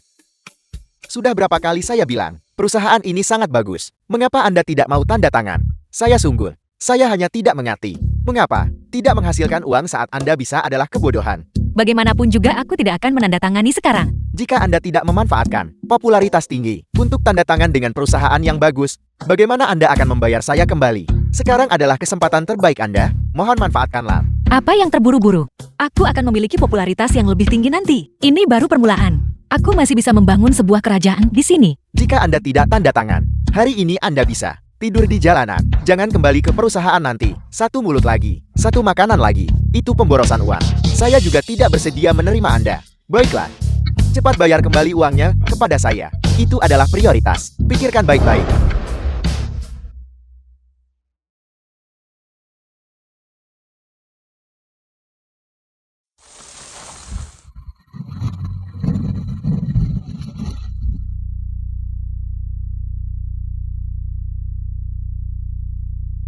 S1: Sudah berapa kali saya bilang, perusahaan ini sangat bagus. Mengapa Anda tidak mau tanda tangan? Saya sungguh. Saya hanya tidak mengerti. Mengapa tidak menghasilkan uang saat Anda bisa adalah kebodohan?
S2: Bagaimanapun juga aku tidak akan menandatangani sekarang.
S1: Jika Anda tidak memanfaatkan popularitas tinggi untuk tanda tangan dengan perusahaan yang bagus, bagaimana Anda akan membayar saya kembali? Sekarang adalah kesempatan terbaik Anda. Mohon manfaatkanlah.
S2: Apa yang terburu-buru? Aku akan memiliki popularitas yang lebih tinggi nanti. Ini baru permulaan. Aku masih bisa membangun sebuah kerajaan di sini.
S1: Jika Anda tidak tanda tangan, hari ini Anda bisa tidur di jalanan. Jangan kembali ke perusahaan nanti. Satu mulut lagi, satu makanan lagi. Itu pemborosan uang. Saya juga tidak bersedia menerima Anda. Baiklah. Cepat bayar kembali uangnya kepada saya. Itu adalah prioritas. Pikirkan baik-baik.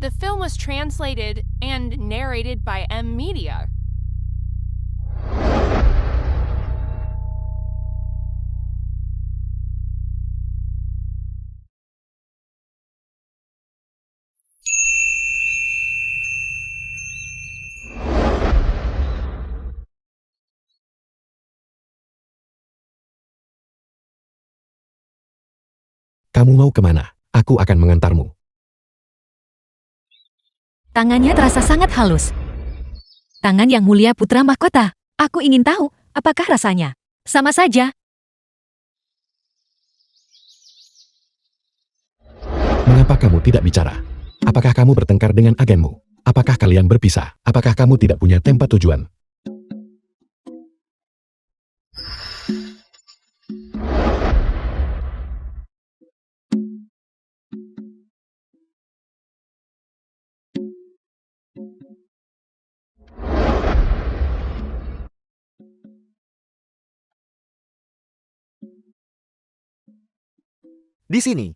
S4: The film was translated and narrated by M. Media.
S3: Kamu mau kemana? Aku akan mengantarmu.
S2: Tangannya terasa sangat halus. Tangan yang mulia putra mahkota. Aku ingin tahu, apakah rasanya? Sama saja.
S3: Mengapa kamu tidak bicara? Apakah kamu bertengkar dengan agenmu? Apakah kalian berpisah? Apakah kamu tidak punya tempat tujuan?
S1: Di sini.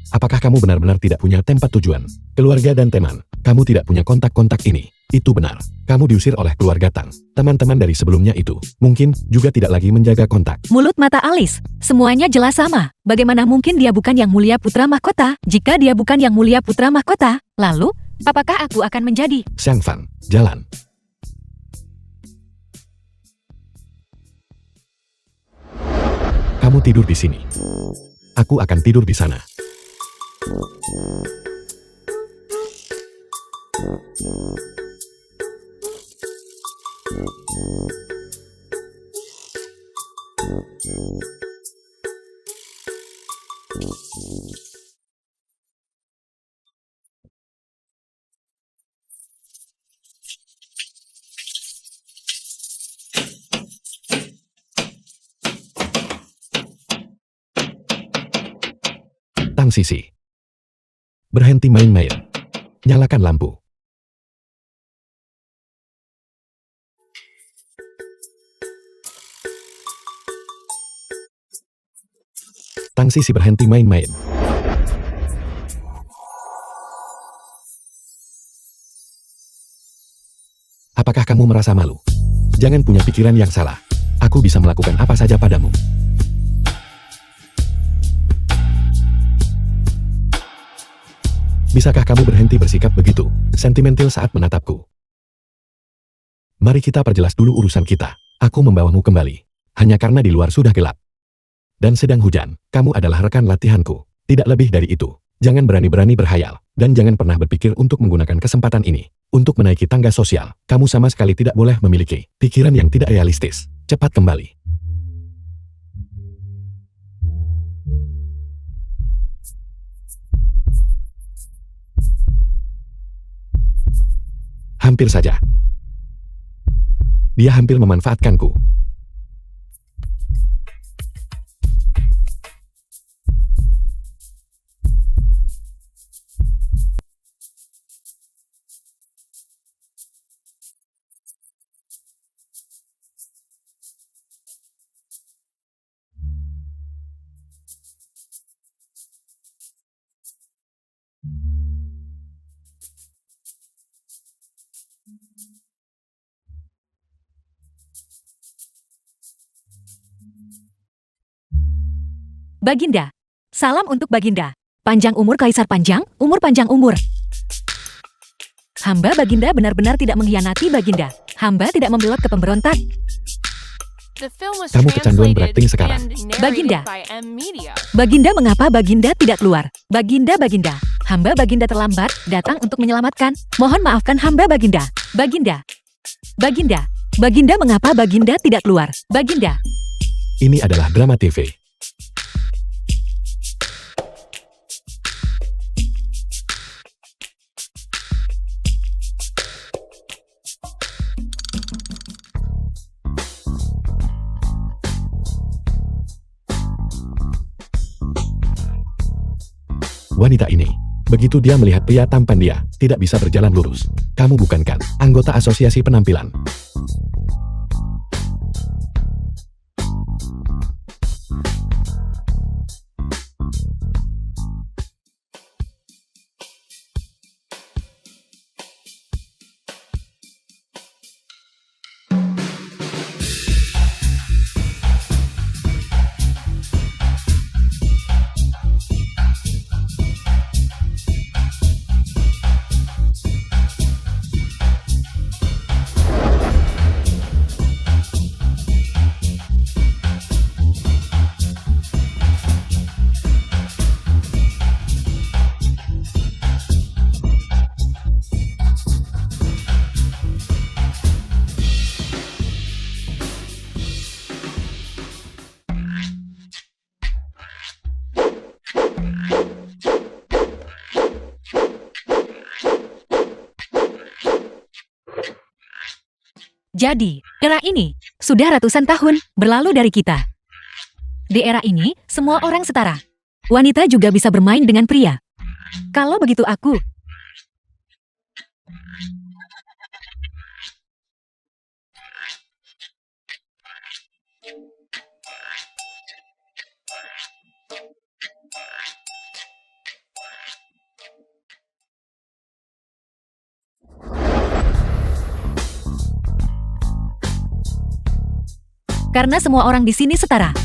S3: Apakah kamu benar-benar tidak punya tempat tujuan? Keluarga dan teman, kamu tidak punya kontak-kontak ini. Itu benar. Kamu diusir oleh keluarga Tang. Teman-teman dari sebelumnya itu mungkin juga tidak lagi menjaga kontak.
S2: Mulut mata Alice, semuanya jelas sama. Bagaimana mungkin dia bukan yang mulia putra mahkota? Jika dia bukan yang mulia putra mahkota, lalu apakah aku akan menjadi?
S3: Xiang Fan, jalan. Kamu tidur di sini. Aku akan tidur di sana. Tang Sisi. Berhenti main-main. Nyalakan lampu. Tang Sisi berhenti main-main. Apakah kamu merasa malu? Jangan punya pikiran yang salah. Aku bisa melakukan apa saja padamu. Bisakah kamu berhenti bersikap begitu sentimental saat menatapku? Mari kita perjelas dulu urusan kita. Aku membawamu kembali. Hanya karena di luar sudah gelap. Dan sedang hujan. Kamu adalah rekan latihanku. Tidak lebih dari itu. Jangan berani-berani berhayal. Dan jangan pernah berpikir untuk menggunakan kesempatan ini. Untuk menaiki tangga sosial. Kamu sama sekali tidak boleh memiliki pikiran yang tidak realistis. Cepat kembali. Hampir saja. Dia hampir memanfaatkanku.
S2: Baginda. Salam untuk Baginda. Panjang umur Kaisar Panjang, umur panjang umur. Hamba Baginda benar-benar tidak mengkhianati Baginda. Hamba tidak membelot ke pemberontak.
S4: The film was
S3: Kamu kecanduan
S4: translated
S3: berakting sekarang.
S4: and
S2: Baginda.
S4: narrated by M Media.
S2: Baginda, mengapa Baginda tidak keluar? Baginda, Baginda. Hamba Baginda terlambat, datang untuk menyelamatkan. Mohon maafkan hamba Baginda. Baginda. Baginda. Baginda, mengapa Baginda tidak keluar? Baginda.
S3: Ini adalah drama TV. Wanita ini, begitu dia melihat pria tampan dia, tidak bisa berjalan lurus. Kamu bukan kan anggota asosiasi penampilan?
S2: Jadi, era ini sudah ratusan tahun berlalu dari kita. Di era ini, semua orang setara. Wanita juga bisa bermain dengan pria. Kalau begitu aku Karena semua orang di sini setara.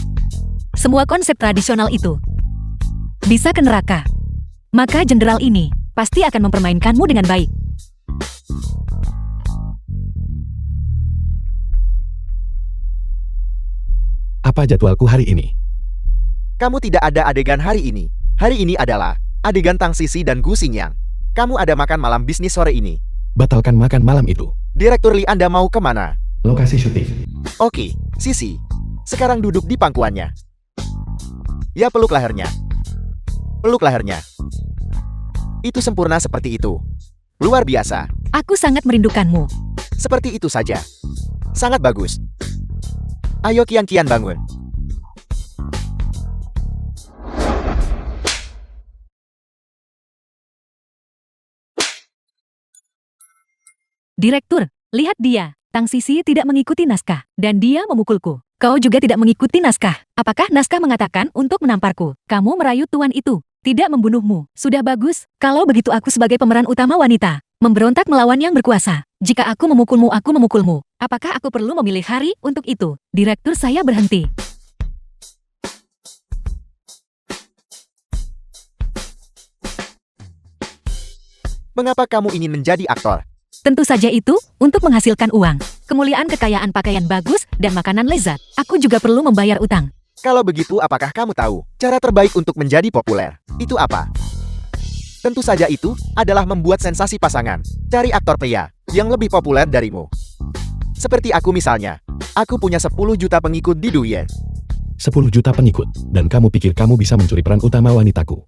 S2: Semua konsep tradisional itu bisa ke neraka. Maka jenderal ini pasti akan mempermainkanmu dengan baik.
S3: Apa jadwalku hari ini?
S1: Kamu tidak ada adegan hari ini. Hari ini adalah adegan Tang Sisi dan Gu Xingyang. Kamu ada makan malam bisnis sore ini.
S3: Batalkan makan malam itu.
S1: Direktur Li, Anda mau kemana?
S3: Lokasi syuting.
S1: Oke, Sisi. Sekarang duduk di pangkuannya. Ya, peluk lehernya. Peluk lehernya. Itu sempurna seperti itu. Luar biasa.
S2: Aku sangat merindukanmu.
S1: Seperti itu saja. Sangat bagus. Ayo Kian bangun.
S2: Direktur, lihat dia. Tang Sisi tidak mengikuti naskah, dan dia memukulku. Kau juga tidak mengikuti naskah. Apakah naskah mengatakan untuk menamparku? Kamu merayu tuan itu, tidak membunuhmu. Sudah bagus. Kalau begitu aku sebagai pemeran utama wanita, memberontak melawan yang berkuasa. Jika aku memukulmu, aku memukulmu. Apakah aku perlu memilih hari untuk itu? Direktur, saya berhenti.
S1: Mengapa kamu ingin menjadi aktor?
S2: Tentu saja itu untuk menghasilkan uang, kemuliaan, kekayaan, pakaian bagus, dan makanan lezat. Aku juga perlu membayar utang.
S1: Kalau begitu, apakah kamu tahu cara terbaik untuk menjadi populer? Itu apa? Tentu saja itu adalah membuat sensasi pasangan. Cari aktor pria yang lebih populer darimu. Seperti aku misalnya. Aku punya 10 juta pengikut di Douyin.
S3: 10 juta pengikut, dan kamu pikir kamu bisa mencuri peran utama wanitaku?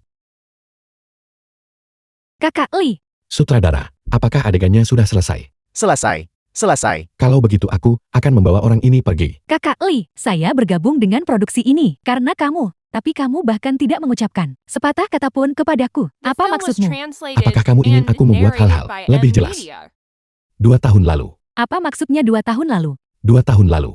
S2: Kakak Li,
S3: Sutradara, apakah adegannya sudah selesai?
S1: Selesai.
S3: Kalau begitu aku akan membawa orang ini pergi.
S2: Kakak Li, saya bergabung dengan produksi ini karena kamu. Tapi kamu bahkan tidak mengucapkan sepatah kata pun kepadaku.
S4: The
S2: Apa
S4: film was
S2: maksudmu?
S4: translated
S3: Apakah kamu ingin
S4: and
S3: aku membuat
S4: narrated
S3: hal-hal
S4: by
S3: lebih
S4: M
S3: jelas?
S4: Media.
S3: 2 tahun lalu.
S2: Apa maksudnya 2 tahun lalu?
S3: 2 tahun lalu.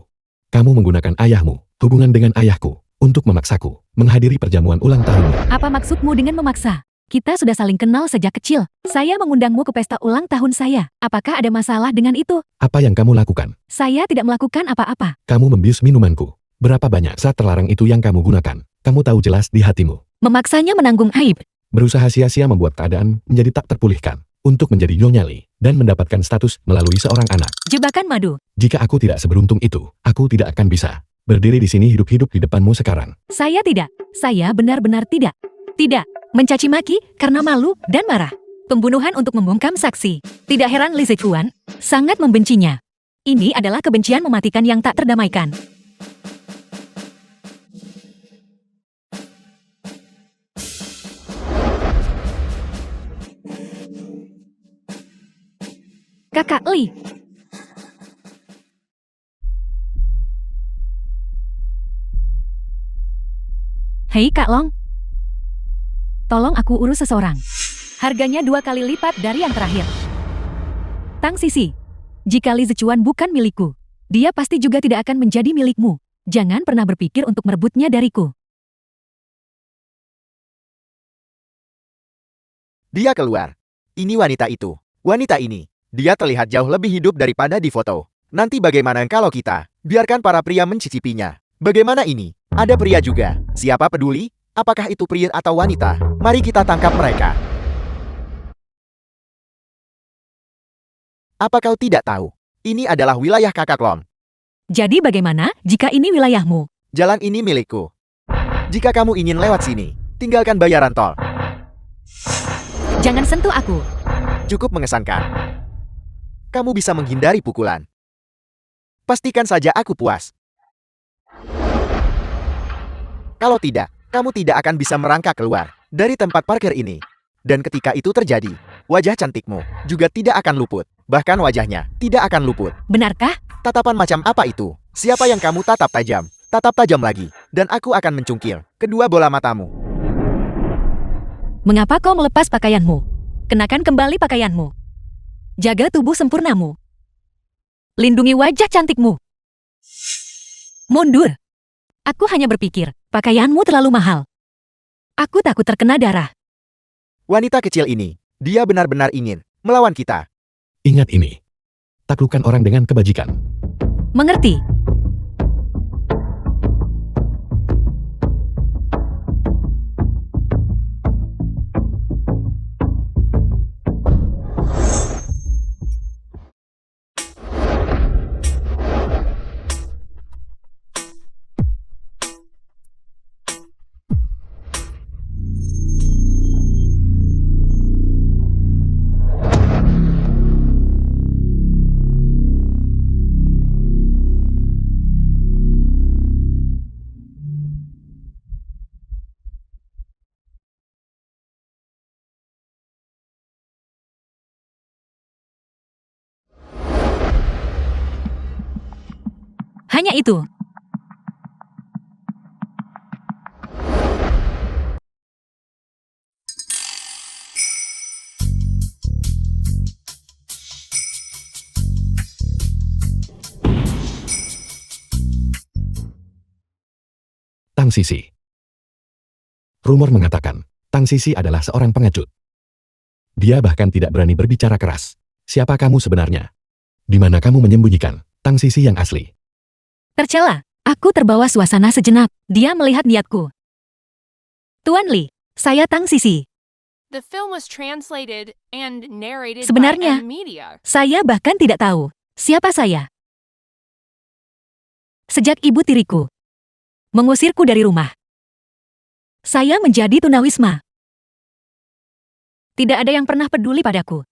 S3: Kamu menggunakan ayahmu, hubungan dengan ayahku, untuk memaksaku menghadiri perjamuan ulang tahunmu.
S2: Apa maksudmu dengan memaksa? Kita sudah saling kenal sejak kecil. Saya mengundangmu ke pesta ulang tahun saya. Apakah ada masalah dengan itu?
S3: Apa yang kamu lakukan?
S2: Saya tidak melakukan apa-apa.
S3: Kamu membius minumanku. Berapa banyak zat terlarang itu yang kamu gunakan? Kamu tahu jelas di hatimu.
S2: Memaksanya menanggung aib.
S3: Berusaha sia-sia membuat keadaan menjadi tak terpulihkan. Untuk menjadi Nyonya Li dan mendapatkan status melalui seorang anak.
S2: Jebakan madu.
S3: Jika aku tidak seberuntung itu, aku tidak akan bisa berdiri di sini hidup-hidup di depanmu sekarang.
S2: Saya tidak. Saya benar-benar tidak. Tidak. Mencaci maki karena malu dan marah. Pembunuhan untuk membungkam saksi. Tidak heran Li Zichuan sangat membencinya. Ini adalah kebencian mematikan yang tak terdamaikan. Kakak Li. Hei Kak Long. Tolong aku urus seseorang. Harganya 2 kali lipat dari yang terakhir. Tang Sisi. Jika Li Zichuan bukan milikku, dia pasti juga tidak akan menjadi milikmu. Jangan pernah berpikir untuk merebutnya dariku.
S1: Dia keluar. Ini wanita itu. Wanita ini. Dia terlihat jauh lebih hidup daripada di foto. Nanti bagaimana kalau kita biarkan para pria mencicipinya? Bagaimana ini? Ada pria juga. Siapa peduli? Apakah itu pria atau wanita? Mari kita tangkap mereka. Apa kau tidak tahu? Ini adalah wilayah Kakak Long.
S2: Jadi bagaimana jika ini wilayahmu?
S1: Jalan ini milikku. Jika kamu ingin lewat sini, tinggalkan bayaran tol.
S2: Jangan sentuh aku.
S1: Cukup mengesankan. Kamu bisa menghindari pukulan. Pastikan saja aku puas. Kalau tidak, kamu tidak akan bisa merangkak keluar dari tempat parkir ini. Dan ketika itu terjadi, wajah cantikmu juga tidak akan luput. Bahkan wajahnya tidak akan luput.
S2: Benarkah?
S1: Tatapan macam apa itu? Siapa yang kamu tatap tajam? Tatap tajam lagi. Dan aku akan mencungkil kedua bola matamu.
S2: Mengapa kau melepas pakaianmu? Kenakan kembali pakaianmu. Jaga tubuh sempurnamu. Lindungi wajah cantikmu. Mundur. Aku hanya berpikir, pakaianmu terlalu mahal. Aku takut terkena darah.
S1: Wanita kecil ini, dia benar-benar ingin melawan kita.
S3: Ingat ini. Taklukkan orang dengan kebajikan.
S2: Mengerti? Hanya itu.
S3: Tang Sisi. Rumor mengatakan, Tang Sisi adalah seorang pengecut. Dia bahkan tidak berani berbicara keras. Siapa kamu sebenarnya? Di mana kamu menyembunyikan Tang Sisi yang asli?
S2: Tercela. Aku terbawa suasana sejenak. Dia melihat niatku. Tuan Li, saya Tang Sisi.
S4: The film was translated and narrated
S2: Sebenarnya,
S4: by M Media.
S2: Saya bahkan tidak tahu siapa saya. Sejak ibu tiriku mengusirku dari rumah, saya menjadi tunawisma. Tidak ada yang pernah peduli padaku.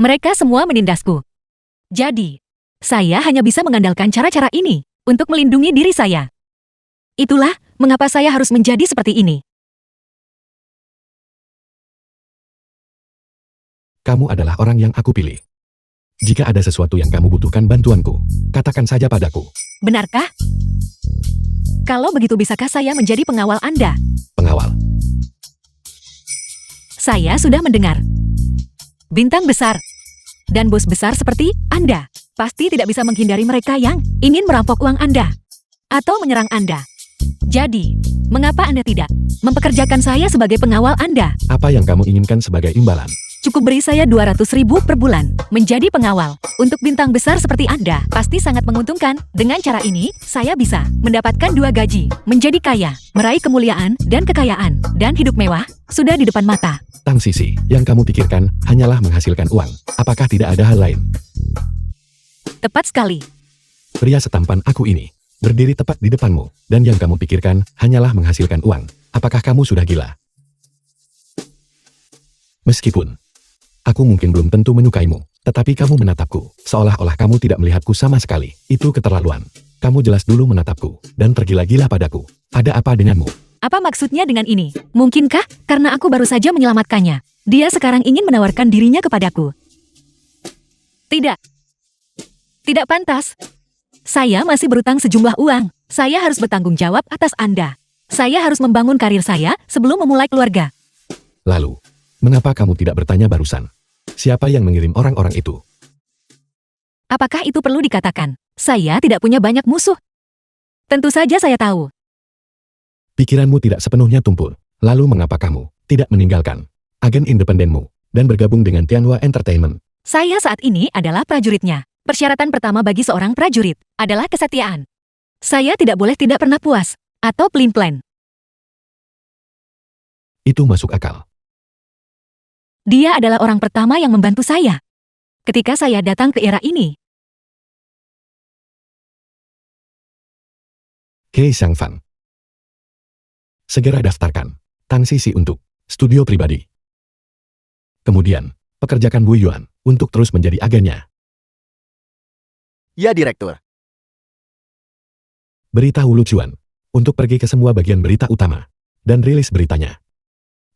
S2: Mereka semua menindasku. Jadi, saya hanya bisa mengandalkan cara-cara ini untuk melindungi diri saya. Itulah mengapa saya harus menjadi seperti ini.
S3: Kamu adalah orang yang aku pilih. Jika ada sesuatu yang kamu butuhkan bantuanku, katakan saja padaku.
S2: Benarkah? Kalau begitu, bisakah saya menjadi pengawal Anda?
S3: Pengawal.
S2: Saya sudah mendengar. Bintang besar dan bos besar seperti Anda pasti tidak bisa menghindari mereka yang ingin merampok uang Anda atau menyerang Anda. Jadi, mengapa Anda tidak mempekerjakan saya sebagai pengawal Anda?
S3: Apa yang kamu inginkan sebagai imbalan?
S2: Cukup beri saya 200.000 per bulan menjadi pengawal. Untuk bintang besar seperti Anda, pasti sangat menguntungkan. Dengan cara ini, saya bisa mendapatkan 2 gaji, menjadi kaya, meraih kemuliaan dan kekayaan, dan hidup mewah sudah di depan mata.
S3: Tang Sisi, yang kamu pikirkan hanyalah menghasilkan uang. Apakah tidak ada hal lain?
S2: Tepat sekali.
S3: Pria setampan aku ini berdiri tepat di depanmu, dan yang kamu pikirkan hanyalah menghasilkan uang. Apakah kamu sudah gila? Meskipun aku mungkin belum tentu menyukaimu, tetapi kamu menatapku, seolah-olah kamu tidak melihatku sama sekali. Itu keterlaluan. Kamu jelas dulu menatapku, dan tergila-gila padaku. Ada apa denganmu?
S2: Apa maksudnya dengan ini? Mungkinkah karena aku baru saja menyelamatkannya, dia sekarang ingin menawarkan dirinya kepadaku? Tidak. Tidak pantas. Saya masih berutang sejumlah uang. Saya harus bertanggung jawab atas Anda. Saya harus membangun karir saya sebelum memulai keluarga.
S3: Lalu, mengapa kamu tidak bertanya barusan? Siapa yang mengirim orang-orang itu?
S2: Apakah itu perlu dikatakan? Saya tidak punya banyak musuh. Tentu saja saya tahu.
S3: Pikiranmu tidak sepenuhnya tumpul. Lalu mengapa kamu tidak meninggalkan agen independenmu dan bergabung dengan Tianhua Entertainment?
S2: Saya saat ini adalah prajuritnya. Persyaratan pertama bagi seorang prajurit adalah kesetiaan. Saya tidak boleh tidak pernah puas atau pelin-pelan.
S3: Itu masuk akal.
S2: Dia adalah orang pertama yang membantu saya ketika saya datang ke era ini.
S3: Kei Xiangfan. Segera daftarkan Tang Sisi untuk studio pribadi. Kemudian, pekerjakan Bu Yuan untuk terus menjadi agennya.
S1: Ya, Direktur.
S3: Beritahu Lu Chuan untuk pergi ke semua bagian berita utama dan rilis beritanya.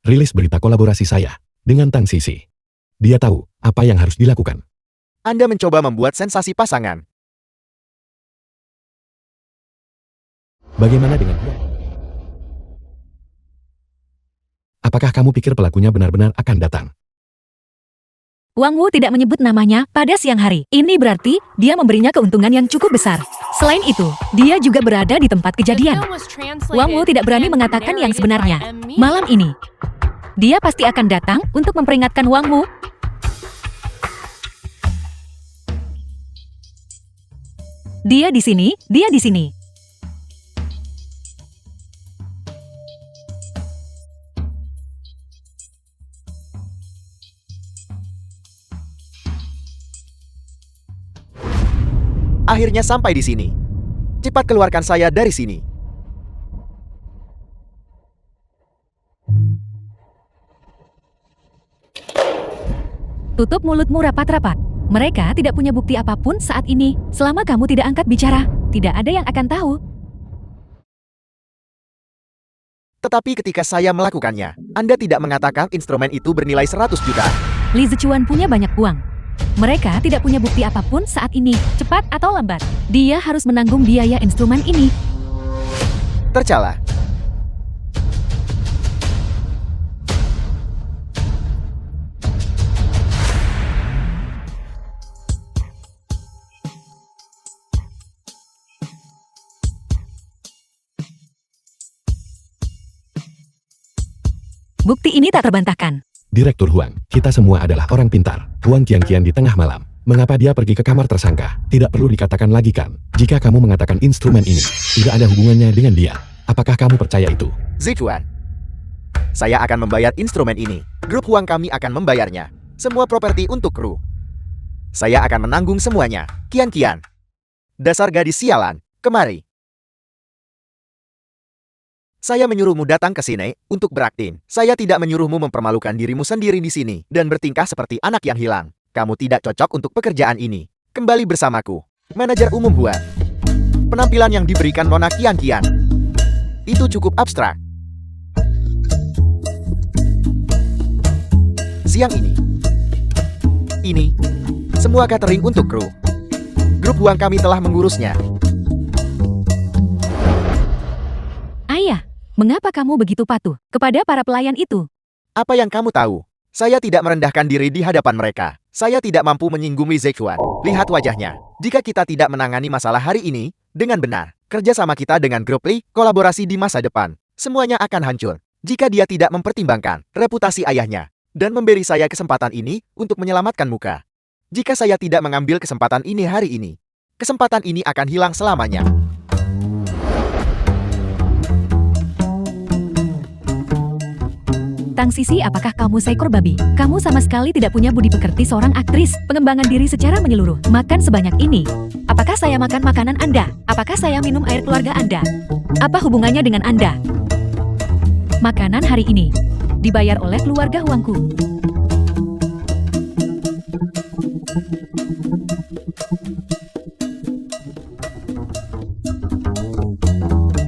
S3: Rilis berita kolaborasi saya dengan Tang Sisi. Dia tahu apa yang harus dilakukan.
S1: Anda mencoba membuat sensasi pasangan.
S3: Bagaimana dengan dia? Apakah kamu pikir pelakunya benar-benar akan datang?
S2: Wang Wu tidak menyebut namanya pada siang hari. Ini berarti dia memberinya keuntungan yang cukup besar. Selain itu, dia juga berada di tempat
S4: The
S2: kejadian.
S4: film was translated
S2: Wang Wu tidak berani
S4: and
S2: mengatakan yang
S4: narrated
S2: sebenarnya.
S4: by M Media.
S2: Malam ini, dia pasti akan datang untuk memperingatkan Wang Wu. Dia di sini, dia di sini.
S1: Akhirnya sampai di sini. Cepat keluarkan saya dari sini.
S2: Tutup mulutmu rapat-rapat. Mereka tidak punya bukti apapun saat ini. Selama kamu tidak angkat bicara, tidak ada yang akan tahu.
S1: Tetapi ketika saya melakukannya, Anda tidak mengatakan instrumen itu bernilai 100 juta.
S2: Li Zichuan punya banyak uang. Mereka tidak punya bukti apapun saat ini, cepat atau lambat. Dia harus menanggung biaya instrumen ini.
S1: Tercela.
S2: Bukti ini tak terbantahkan.
S3: Direktur Huang, kita semua adalah orang pintar. Huang kian-kian di tengah malam. Mengapa dia pergi ke kamar tersangka? Tidak perlu dikatakan lagi kan? Jika kamu mengatakan instrumen ini tidak ada hubungannya dengan dia, apakah kamu percaya itu?
S1: Zichuan. Saya akan membayar instrumen ini. Grup Huang kami akan membayarnya. Semua properti untuk kru. Saya akan menanggung semuanya. Kian-kian. Dasar gadis sialan. Kemari. Saya menyuruhmu datang ke sini untuk berakting. Saya tidak menyuruhmu mempermalukan dirimu sendiri di sini dan bertingkah seperti anak yang hilang. Kamu tidak cocok untuk pekerjaan ini. Kembali bersamaku. Manajer umum Huan. Penampilan yang diberikan Nona Kian-kian. Itu cukup abstrak. Siang ini. Ini. Semua catering untuk kru. Grup Huang kami telah mengurusnya.
S2: Ayah, mengapa kamu begitu patuh kepada para pelayan itu?
S1: Apa yang kamu tahu? Saya tidak merendahkan diri di hadapan mereka. Saya tidak mampu menyinggung Li Zichuan. Lihat wajahnya. Jika kita tidak menangani masalah hari ini dengan benar, kerjasama kita dengan grup Li, kolaborasi di masa depan, semuanya akan hancur. Jika dia tidak mempertimbangkan reputasi ayahnya dan memberi saya kesempatan ini untuk menyelamatkan muka. Jika saya tidak mengambil kesempatan ini hari ini, kesempatan ini akan hilang selamanya.
S2: Tang Sisi, apakah kamu seekor babi? Kamu sama sekali tidak punya budi pekerti seorang aktris. Pengembangan diri secara menyeluruh. Makan sebanyak ini. Apakah saya makan makanan Anda? Apakah saya minum air keluarga Anda? Apa hubungannya dengan Anda? Makanan hari ini dibayar oleh keluarga Huangku.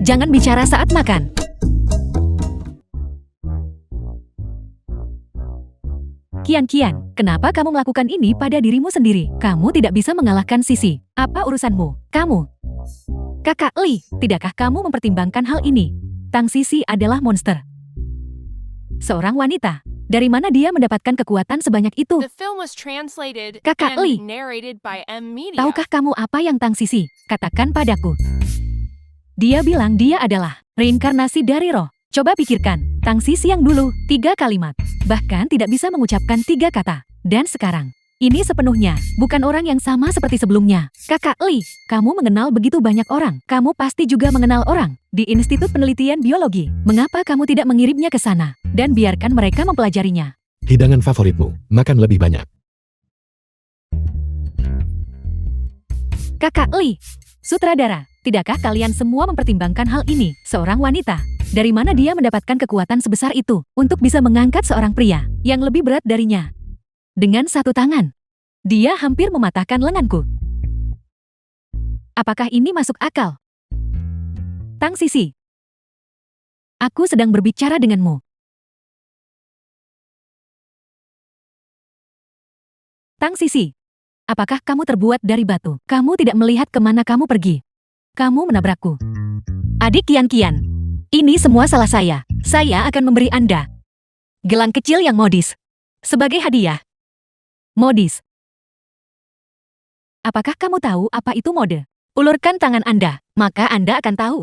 S2: Jangan bicara saat makan. Kian-kian, kenapa kamu melakukan ini pada dirimu sendiri? Kamu tidak bisa mengalahkan Sisi. Apa urusanmu? Kamu. Kakak Li, tidakkah kamu mempertimbangkan hal ini? Tang Sisi adalah monster. Seorang wanita. Dari mana dia mendapatkan kekuatan sebanyak itu?
S4: The film was translated
S2: Kakak
S4: and
S2: Li.
S4: narrated by M Media.
S2: Tahukah kamu apa yang Tang Sisi katakan padaku? Dia bilang dia adalah reinkarnasi dari roh. Coba pikirkan, Tang Sisi yang dulu, 3 kalimat. Bahkan tidak bisa mengucapkan 3 kata. Dan sekarang, ini sepenuhnya bukan orang yang sama seperti sebelumnya. Kakak Li, kamu mengenal begitu banyak orang. Kamu pasti juga mengenal orang di Institut Penelitian Biologi. Mengapa kamu tidak mengirimnya ke sana dan biarkan mereka mempelajarinya?
S3: Hidangan favoritmu, makan lebih banyak.
S2: Kakak Li, sutradara, tidakkah kalian semua mempertimbangkan hal ini? Seorang wanita, dari mana dia mendapatkan kekuatan sebesar itu untuk bisa mengangkat seorang pria yang lebih berat darinya? Dengan satu tangan, dia hampir mematahkan lenganku. Apakah ini masuk akal? Tang Sisi, aku sedang berbicara denganmu. Tang Sisi, apakah kamu terbuat dari batu? Kamu tidak melihat kemana kamu pergi. Kamu menabrakku. Adik Kian-kian, ini semua salah saya. Saya akan memberi Anda gelang kecil yang modis sebagai hadiah. Modis. Apakah kamu tahu apa itu mode? Ulurkan tangan Anda, maka Anda akan tahu.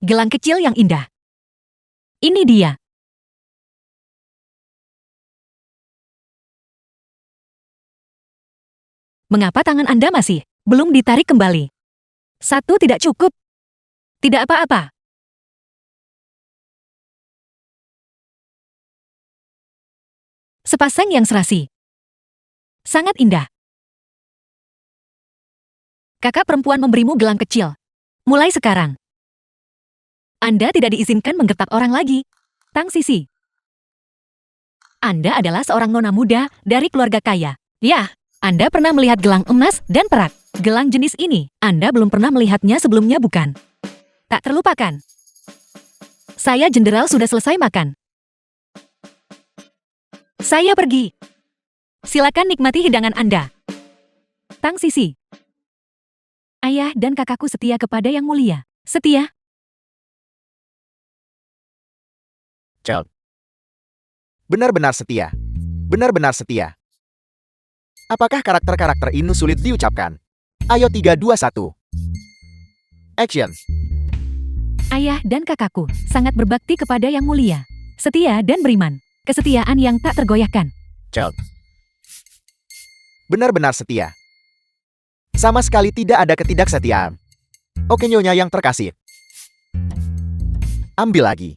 S2: Gelang kecil yang indah. Ini dia. Mengapa tangan Anda masih belum ditarik kembali? 1 tidak cukup. Tidak apa-apa. Sepasang yang serasi. Sangat indah. Kakak perempuan memberimu gelang kecil. Mulai sekarang, Anda tidak diizinkan menggertak orang lagi. Tang Sisi, Anda adalah seorang nona muda dari keluarga kaya. Ya, Anda pernah melihat gelang emas dan perak. Gelang jenis ini, Anda belum pernah melihatnya sebelumnya, bukan? Tak terlupakan. Saya jenderal sudah selesai makan. Saya pergi. Silakan nikmati hidangan Anda. Tang Sisi. Ayah dan kakakku setia kepada Yang Mulia. Setia.
S1: Child. Benar-benar setia. Benar-benar setia. Apakah karakter-karakter ini sulit diucapkan? Ayo 3, 2, 1. Action.
S2: Ayah dan kakakku sangat berbakti kepada Yang Mulia. Setia dan beriman. Kesetiaan yang tak tergoyahkan.
S1: Child. Benar-benar setia. Sama sekali tidak ada ketidaksetiaan. Oke Nyonya yang terkasih. Ambil lagi.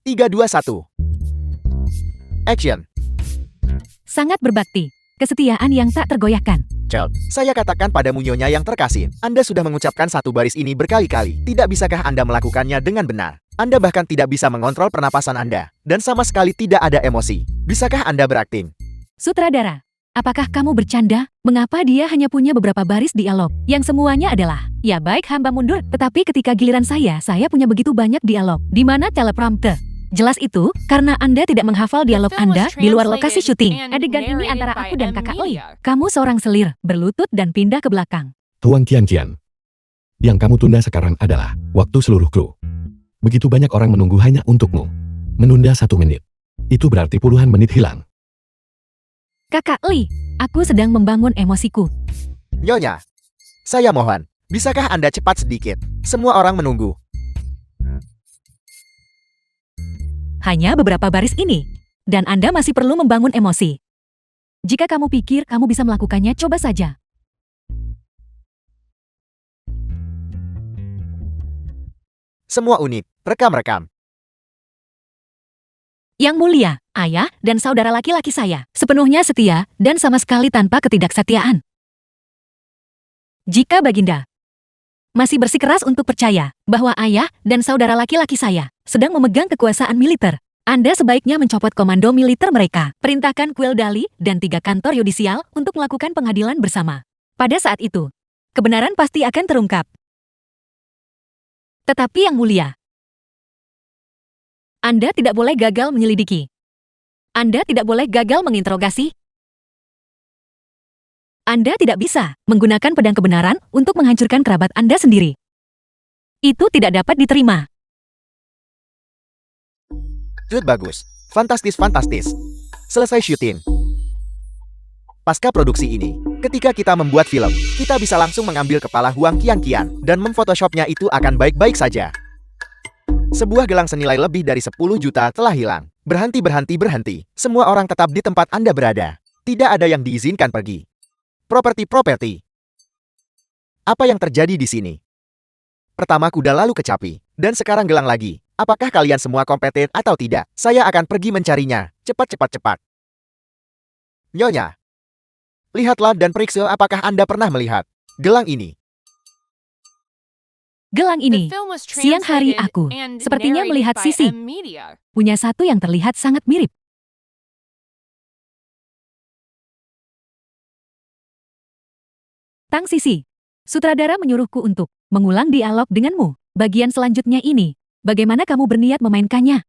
S1: 3, 2, 1. Action.
S2: Sangat berbakti. Kesetiaan yang tak tergoyahkan.
S1: Child, saya katakan padamu Nyonya yang terkasih, Anda sudah mengucapkan satu baris ini berkali-kali. Tidak bisakah Anda melakukannya dengan benar? Anda bahkan tidak bisa mengontrol pernapasan Anda. Dan sama sekali tidak ada emosi. Bisakah Anda berakting?
S2: Sutradara, apakah kamu bercanda? Mengapa dia hanya punya beberapa baris dialog, yang semuanya adalah, ya baik hamba mundur, tetapi ketika giliran saya punya begitu banyak dialog. Di mana teleprompter? Jelas itu, karena Anda tidak menghafal dialog Anda di luar lokasi syuting. Adegan ini antara aku dan kakak Li. Kamu seorang selir, berlutut dan pindah ke belakang.
S3: Tuan Qianqian. Yang kamu tunda sekarang adalah waktu seluruh kru. Begitu banyak orang menunggu hanya untukmu. Menunda 1 menit. Itu berarti puluhan menit hilang.
S2: Kakak Li, aku sedang membangun emosiku.
S1: Nyonya, saya mohon, bisakah Anda cepat sedikit? Semua orang menunggu.
S2: Hanya beberapa baris ini. Dan Anda masih perlu membangun emosi. Jika kamu pikir kamu bisa melakukannya, coba saja.
S1: Semua unit, rekam-rekam.
S2: Yang Mulia, ayah dan saudara laki-laki saya, sepenuhnya setia dan sama sekali tanpa ketidaksetiaan. Jika Baginda masih bersikeras untuk percaya bahwa ayah dan saudara laki-laki saya sedang memegang kekuasaan militer, Anda sebaiknya mencopot komando militer mereka, perintahkan Kuil Dali dan 3 kantor yudisial untuk melakukan pengadilan bersama. Pada saat itu, kebenaran pasti akan terungkap. Tetapi Yang Mulia, Anda tidak boleh gagal menyelidiki. Anda tidak boleh gagal menginterogasi. Anda tidak bisa menggunakan pedang kebenaran untuk menghancurkan kerabat Anda sendiri. Itu tidak dapat diterima.
S1: Shoot bagus. Fantastis, fantastis. Selesai syuting. Pasca produksi ini, ketika kita membuat film, kita bisa langsung mengambil kepala Huang Qianqian dan memfotoshopnya, itu akan baik-baik saja. Sebuah gelang senilai lebih dari 10 juta telah hilang. Berhenti, berhenti, berhenti. Semua orang tetap di tempat Anda berada. Tidak ada yang diizinkan pergi. Properti. Apa yang terjadi di sini? Pertama kuda, lalu kecapi, dan sekarang gelang lagi. Apakah kalian semua kompeten atau tidak? Saya akan pergi mencarinya. Cepat. Nyonya, lihatlah dan periksa apakah Anda pernah melihat gelang ini.
S2: Gelang ini, siang hari aku sepertinya melihat Sisi. Punya satu yang terlihat sangat mirip. Tang Sisi, sutradara menyuruhku untuk mengulang dialog denganmu. Bagian selanjutnya ini, bagaimana kamu berniat memainkannya?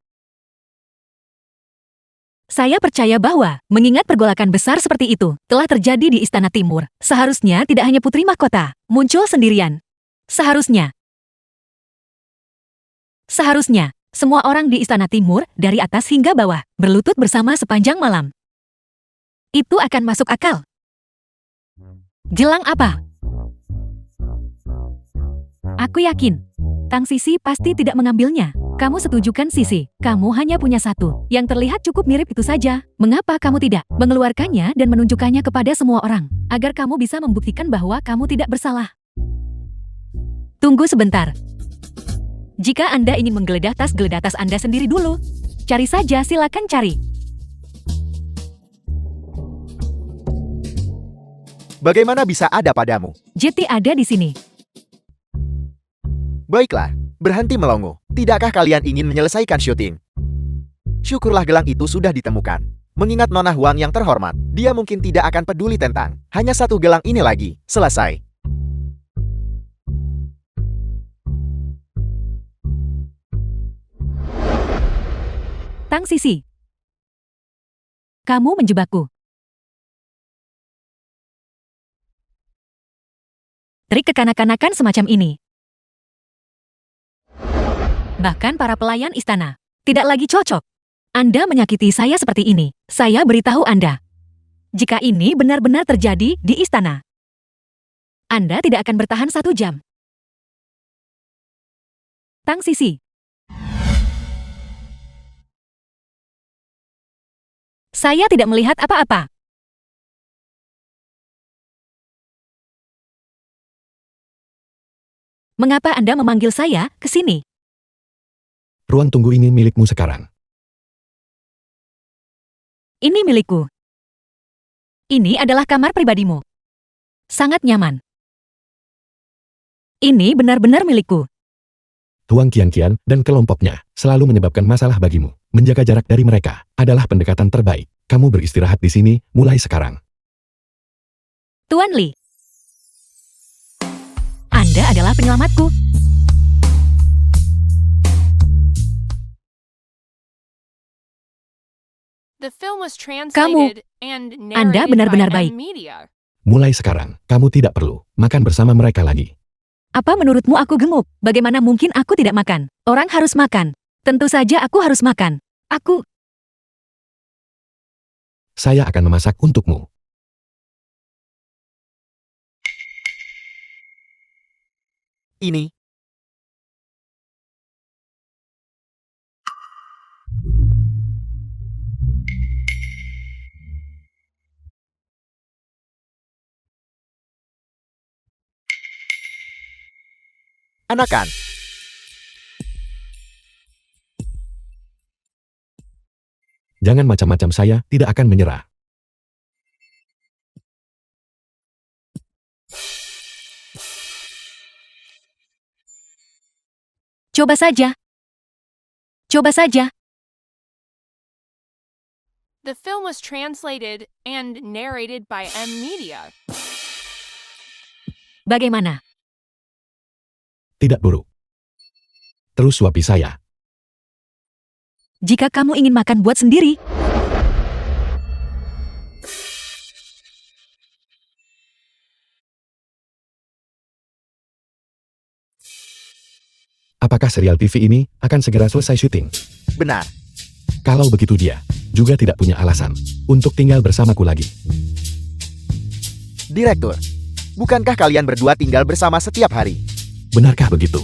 S2: Saya percaya bahwa, mengingat pergolakan besar seperti itu, telah terjadi di Istana Timur, seharusnya tidak hanya Putri Mahkota muncul sendirian. Seharusnya, semua orang di Istana Timur, dari atas hingga bawah, berlutut bersama sepanjang malam. Itu akan masuk akal. Gelang apa? Aku yakin, Tang Sisi pasti tidak mengambilnya. Kamu setuju kan Sisi? Kamu hanya punya satu, yang terlihat cukup mirip itu saja. Mengapa kamu tidak mengeluarkannya dan menunjukkannya kepada semua orang, agar kamu bisa membuktikan bahwa kamu tidak bersalah? Tunggu sebentar. Jika Anda ingin menggeledah tas Anda sendiri dulu. Cari saja, silakan cari.
S1: Bagaimana bisa ada padamu?
S2: Jeti ada di sini.
S1: Baiklah, berhenti melongo. Tidakkah kalian ingin menyelesaikan syuting? Syukurlah gelang itu sudah ditemukan. Mengingat Nona Huang yang terhormat, dia mungkin tidak akan peduli tentang hanya satu gelang ini lagi. Selesai.
S2: Tang Sisi, Kamu menjebakku. Trik kekanak-kanakan semacam ini. Bahkan para pelayan istana tidak lagi cocok. Anda menyakiti saya seperti ini. Saya beritahu Anda. Jika ini benar-benar terjadi di istana, Anda tidak akan bertahan 1 jam. Tang Sisi. Saya tidak melihat apa-apa. Mengapa Anda memanggil saya ke sini?
S3: Ruang tunggu ini milikmu sekarang.
S2: Ini milikku. Ini adalah kamar pribadimu. Sangat nyaman. Ini benar-benar milikku.
S3: Tuang Qianqian dan kelompoknya selalu menyebabkan masalah bagimu. Menjaga jarak dari mereka adalah pendekatan terbaik. Kamu beristirahat di sini mulai sekarang.
S2: Tuan Li. Anda adalah penyelamatku.
S4: The film was translated and
S2: Anda
S4: narrated
S2: benar-benar
S4: by
S2: baik.
S4: M-Media.
S3: Mulai sekarang, kamu tidak perlu makan bersama mereka lagi.
S2: Apa menurutmu aku gemuk? Bagaimana mungkin aku tidak makan? Orang harus makan. Tentu saja aku harus makan.
S3: Saya akan memasak untukmu.
S1: Ini. Anakan.
S3: Jangan macam-macam, saya tidak akan menyerah.
S2: Coba saja. Coba saja.
S4: The film was translated and narrated by M-Media.
S2: Bagaimana?
S3: Tidak buruk. Terus suapi saya.
S2: Jika kamu ingin makan, buat sendiri.
S3: Apakah serial TV ini akan segera selesai syuting?
S1: Benar.
S3: Kalau begitu dia juga tidak punya alasan untuk tinggal bersamaku lagi.
S1: Direktur, bukankah kalian berdua tinggal bersama setiap hari?
S3: Benarkah begitu?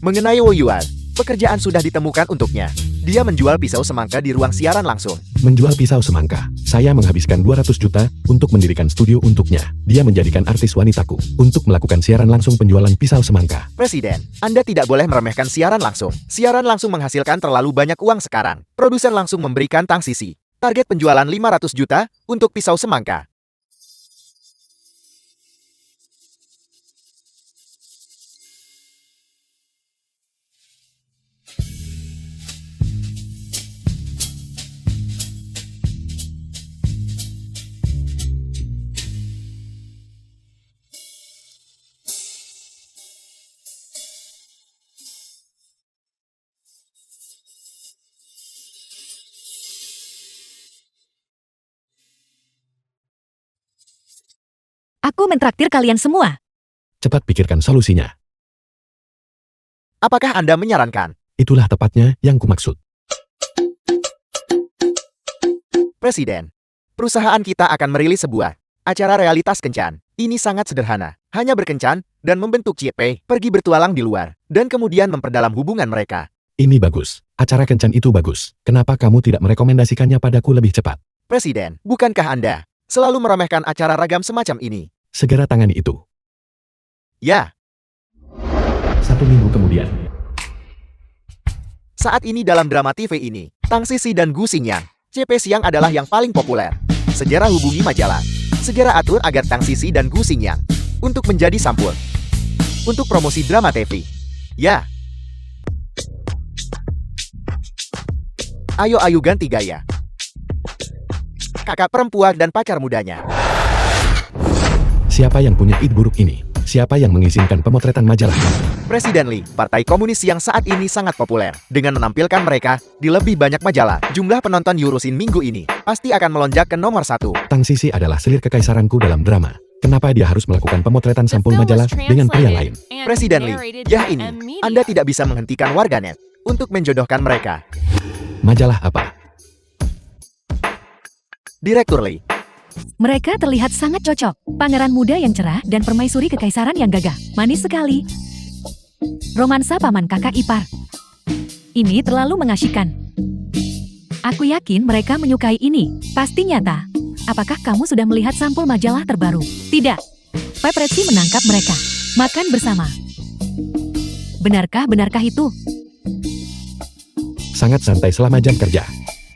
S1: Mengenai Wo Yuan, pekerjaan sudah ditemukan untuknya. Dia menjual pisau semangka di ruang siaran langsung.
S3: Menjual pisau semangka. Saya menghabiskan 200 juta untuk mendirikan studio untuknya. Dia menjadikan artis wanitaku untuk melakukan siaran langsung penjualan pisau semangka.
S1: Presiden, Anda tidak boleh meremehkan siaran langsung. Siaran langsung menghasilkan terlalu banyak uang sekarang. Produsen langsung memberikan Tang Sisi target penjualan 500 juta untuk pisau semangka.
S2: Aku mentraktir kalian semua.
S3: Cepat pikirkan solusinya.
S1: Apakah Anda menyarankan?
S3: Itulah tepatnya yang kumaksud.
S1: Presiden, perusahaan kita akan merilis sebuah acara realitas kencan. Ini sangat sederhana. Hanya berkencan dan membentuk Ciepe, pergi bertualang di luar, dan kemudian memperdalam hubungan mereka.
S3: Ini bagus. Acara kencan itu bagus. Kenapa kamu tidak merekomendasikannya padaku lebih cepat?
S1: Presiden, bukankah Anda selalu meremehkan acara ragam semacam ini?
S3: Segera tangani itu.
S1: Ya,
S3: 1 minggu kemudian.
S1: saat ini dalam drama TV ini, Tang Sisi dan Gu Xingyang, CP Siang adalah yang paling populer. Segera hubungi majalah. Segera atur agar Tang Sisi dan Gu Xingyang untuk menjadi sampul. Untuk promosi drama TV. Ya. Ayo ganti gaya. Kakak perempuan dan pacar mudanya.
S3: Siapa yang punya ide buruk ini? Siapa yang mengizinkan pemotretan majalah kamu?
S1: Presiden Li, partai komunis yang saat ini sangat populer. Dengan menampilkan mereka di lebih banyak majalah, jumlah penonton Yurusin minggu ini pasti akan melonjak ke nomor 1.
S3: Tang Sisi adalah selir kekaisaranku dalam drama. Kenapa dia harus melakukan pemotretan
S4: The
S3: sampul
S4: film was
S3: majalah dengan pria
S4: translated
S3: lain?
S4: and
S1: Presiden Lee,
S4: narrated
S1: ya
S4: by
S1: ini,
S4: M Media.
S1: Anda tidak bisa menghentikan warganet untuk menjodohkan mereka.
S3: Majalah apa?
S1: Direktur Lee,
S2: Mereka terlihat sangat cocok. Pangeran muda yang cerah dan permaisuri kekaisaran yang gagah. Manis sekali. Romansa paman kakak ipar. Ini terlalu mengasyikkan. Aku yakin mereka menyukai ini. Pasti nyata. Apakah kamu sudah melihat sampul majalah terbaru? Tidak. Paparazzi menangkap mereka. Makan bersama. Benarkah itu?
S3: Sangat santai selama jam kerja.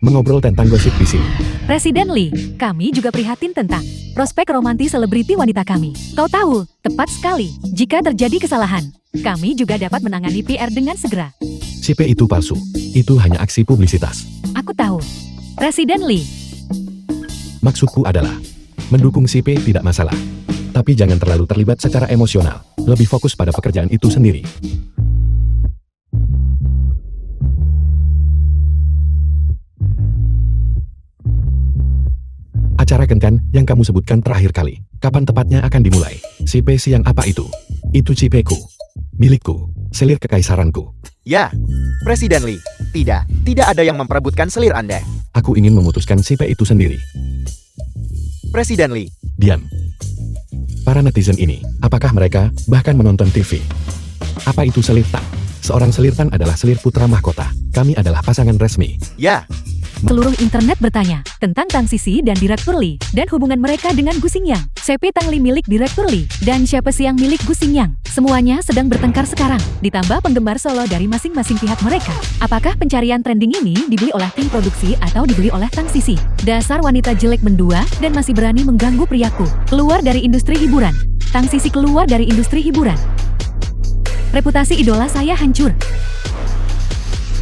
S3: Mengobrol tentang gosip di sini.
S2: Presiden Lee, kami juga prihatin tentang prospek romantis selebriti wanita kami. Kau tahu, tepat sekali. Jika terjadi kesalahan, kami juga dapat menangani PR dengan segera.
S3: CP itu palsu. Itu hanya aksi publisitas.
S2: Aku tahu. Presiden Lee,
S3: Maksudku adalah, mendukung CP tidak masalah. Tapi jangan terlalu terlibat secara emosional. Lebih fokus pada pekerjaan itu sendiri. Acara kencan yang kamu sebutkan terakhir kali. Kapan tepatnya akan dimulai? CP siang apa itu? Itu CP-ku. Milikku. Selir kekaisaranku.
S1: ya, Presiden Lee, tidak ada yang memperebutkan selir Anda.
S3: Aku ingin memutuskan CP itu sendiri.
S1: Presiden Lee,
S3: Diam. Para netizen ini, apakah mereka bahkan menonton TV? Apa itu selirtan? Seorang selirtan adalah selir putra mahkota. Kami adalah pasangan resmi.
S1: ya,
S2: seluruh internet bertanya tentang Tang Sisi dan Direktur Lee dan hubungan mereka dengan Gu Xingyang. CP Tang Li milik Direktur Lee dan siapa sih yang milik Gu Xingyang? Semuanya sedang bertengkar sekarang. Ditambah penggemar solo dari masing-masing pihak mereka. Apakah pencarian trending ini dibeli oleh tim produksi atau dibeli oleh Tang Sisi? Dasar wanita jelek mendua dan masih berani mengganggu priaku. Keluar dari industri hiburan. Tang Sisi keluar dari industri hiburan. Reputasi idola saya hancur.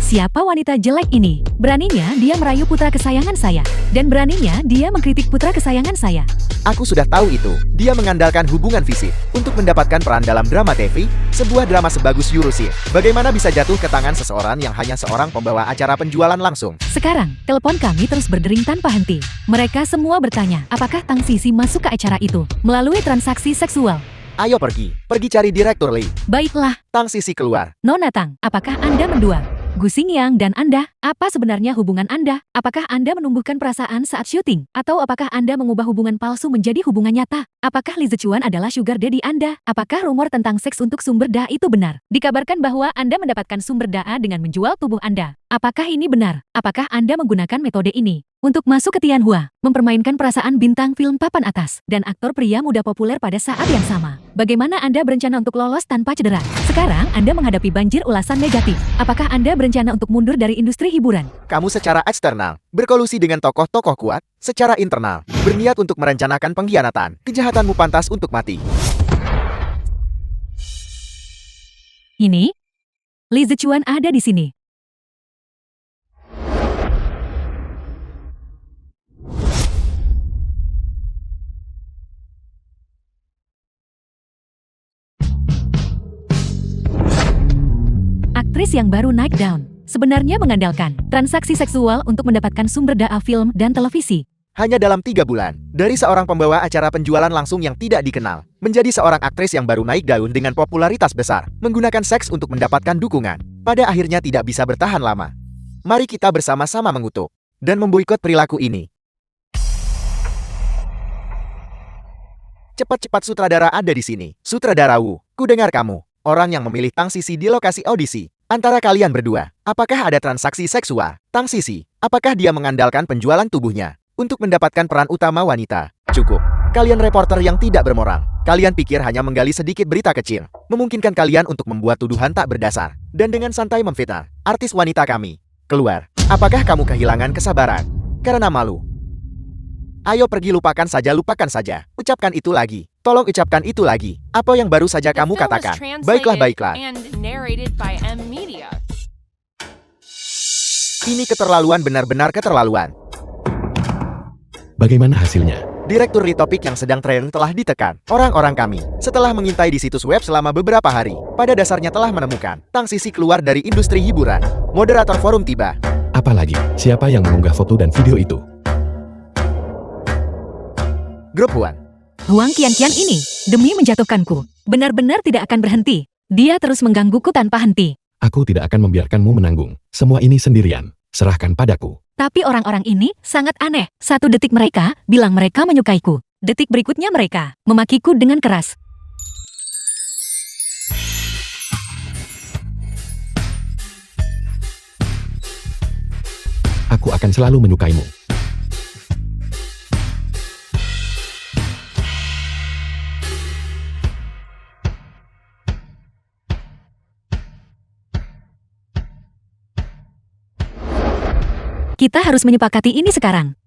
S2: Siapa wanita jelek ini? Beraninya dia merayu putra kesayangan saya. Dan beraninya dia mengkritik putra kesayangan saya.
S1: aku sudah tahu itu. Dia mengandalkan hubungan fisik untuk mendapatkan peran dalam drama TV, sebuah drama sebagus Yurusi. Bagaimana bisa jatuh ke tangan seseorang yang hanya seorang pembawa acara penjualan langsung?
S2: Sekarang, telepon kami terus berdering tanpa henti. Mereka semua bertanya, apakah Tang Sisi masuk ke acara itu melalui transaksi seksual?
S1: Ayo pergi cari Direktur Lee.
S2: Baiklah,
S1: Tang Sisi keluar.
S2: Nona Tang, apakah Anda mendua? Gu Xingyang dan Anda, apa sebenarnya hubungan Anda? Apakah Anda menumbuhkan perasaan saat syuting? Atau apakah Anda mengubah hubungan palsu menjadi hubungan nyata? Apakah Li Zichuan adalah sugar daddy Anda? Apakah rumor tentang seks untuk sumber daya itu benar? Dikabarkan bahwa Anda mendapatkan sumber daya dengan menjual tubuh Anda. Apakah ini benar? Apakah Anda menggunakan metode ini untuk masuk ke Tianhua, mempermainkan perasaan bintang film papan atas, dan aktor pria muda populer pada saat yang sama? Bagaimana Anda berencana untuk lolos tanpa cedera? Sekarang Anda menghadapi banjir ulasan negatif. Apakah Anda berencana untuk mundur dari industri hiburan?
S1: Kamu secara eksternal berkolusi dengan tokoh-tokoh kuat, secara internal berniat untuk merencanakan pengkhianatan. Kejahatanmu pantas untuk mati.
S2: Ini? Li Zichuan ada di sini. Aktris yang baru naik daun, sebenarnya mengandalkan transaksi seksual untuk mendapatkan sumber daya film dan televisi.
S1: Hanya dalam 3 bulan, dari seorang pembawa acara penjualan langsung yang tidak dikenal, menjadi seorang aktris yang baru naik daun dengan popularitas besar, menggunakan seks untuk mendapatkan dukungan, pada akhirnya tidak bisa bertahan lama. Mari kita bersama-sama mengutuk dan memboikot perilaku ini. Cepat-cepat sutradara ada di sini. Sutradara Wu, ku dengar kamu, orang yang memilih Tang Sisi di lokasi audisi. Antara kalian berdua, apakah ada transaksi seksual? Tang Sisi, apakah dia mengandalkan penjualan tubuhnya untuk mendapatkan peran utama wanita? Cukup. Kalian reporter yang tidak bermoral. Kalian pikir hanya menggali sedikit berita kecil memungkinkan kalian untuk membuat tuduhan tak berdasar dan dengan santai memfitnah artis wanita kami. Keluar. Apakah kamu kehilangan kesabaran karena malu? Ayo pergi, lupakan saja. Ucapkan itu lagi. Tolong ucapkan itu lagi. Apa yang baru saja
S4: The
S1: kamu
S4: film was
S1: katakan?
S4: translated
S1: Baiklah.
S4: and narrated by M Media.
S1: Ini keterlaluan, benar-benar keterlaluan.
S3: Bagaimana hasilnya?
S1: Direktur di topik yang sedang tren telah ditekan. Orang-orang kami, setelah mengintai di situs web selama beberapa hari, pada dasarnya telah menemukan Tang Sisi keluar dari industri hiburan. Moderator forum tiba.
S3: Apalagi, siapa yang mengunggah foto dan video itu?
S1: Grup Huang.
S2: Huang Qianqian ini, demi menjatuhkanku, benar-benar tidak akan berhenti. Dia terus menggangguku tanpa henti.
S3: Aku tidak akan membiarkanmu menanggung semua ini sendirian. Serahkan padaku.
S2: Tapi orang-orang ini sangat aneh. Satu detik mereka bilang mereka menyukaiku. Detik berikutnya mereka memakiku dengan keras.
S3: Aku akan selalu menyukaimu.
S2: Kita harus menyepakati ini sekarang.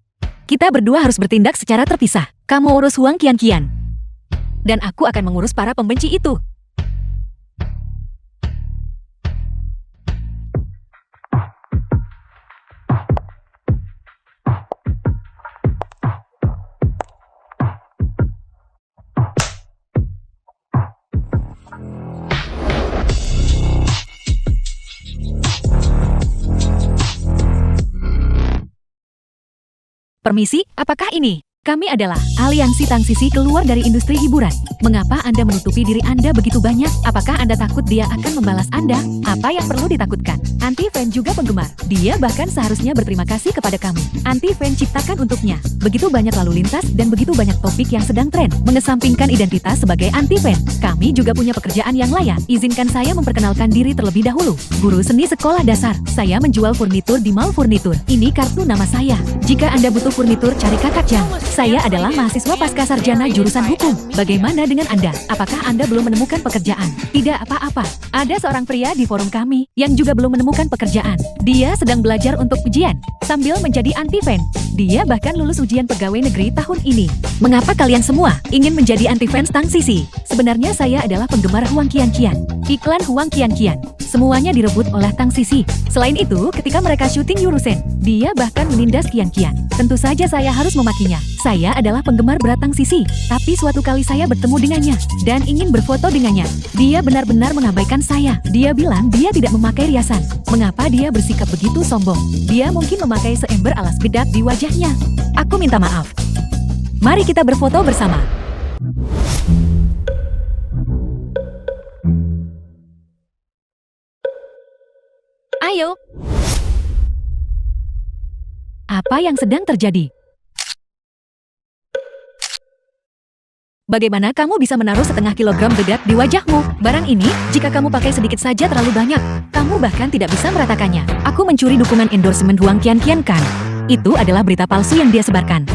S2: Kita berdua harus bertindak secara terpisah. Kamu urus Huang Qianqian. Dan aku akan mengurus para pembenci itu. Permisi, apakah ini? Kami adalah aliansi transisi keluar dari industri hiburan. Mengapa Anda menutupi diri Anda begitu banyak? Apakah Anda takut dia akan membalas Anda? Apa yang perlu ditakutkan? Anti-fan juga penggemar. Dia bahkan seharusnya berterima kasih kepada kamu. Anti-fan ciptakan untuknya. Begitu banyak lalu lintas dan begitu banyak topik yang sedang tren. Mengesampingkan identitas sebagai anti-fan. Kami juga punya pekerjaan yang layak. Izinkan saya memperkenalkan diri terlebih dahulu. Guru seni sekolah dasar. Saya menjual furnitur di Mall Furnitur. Ini kartu nama saya. Jika Anda butuh furnitur, cari Kakak Jang. Saya adalah mahasiswa pasca sarjana jurusan hukum. Bagaimana dengan Anda? Apakah Anda belum menemukan pekerjaan? Tidak apa-apa. Ada seorang pria di forum kami yang juga belum menemukan pekerjaan. Dia sedang belajar untuk ujian sambil menjadi anti-fan. Dia bahkan lulus ujian pegawai negeri tahun ini. Mengapa kalian semua ingin menjadi anti-fans Tang Sisi? Sebenarnya saya adalah penggemar Huang Qianqian. Iklan Huang Qianqian. Semuanya direbut oleh Tang Sisi. Selain itu, ketika mereka syuting Yurusen, dia bahkan menindas Qianqian. Tentu saja saya harus memakinya. Saya adalah penggemar berat Tang Sisi, tapi suatu kali saya bertemu dengannya dan ingin berfoto dengannya. Dia benar-benar mengabaikan saya. Dia bilang dia tidak memakai riasan. Mengapa dia bersikap begitu sombong? Dia mungkin memakai seember alas bedak di wajahnya. Aku minta maaf. Mari kita berfoto bersama. Ayo. Apa yang sedang terjadi? Bagaimana kamu bisa menaruh setengah kilogram bedak di wajahmu? Barang ini, jika kamu pakai sedikit saja terlalu banyak, kamu bahkan tidak bisa meratakannya. Aku mencuri dukungan endorsement Huang Qianqian kan? Itu adalah berita palsu yang dia sebarkan.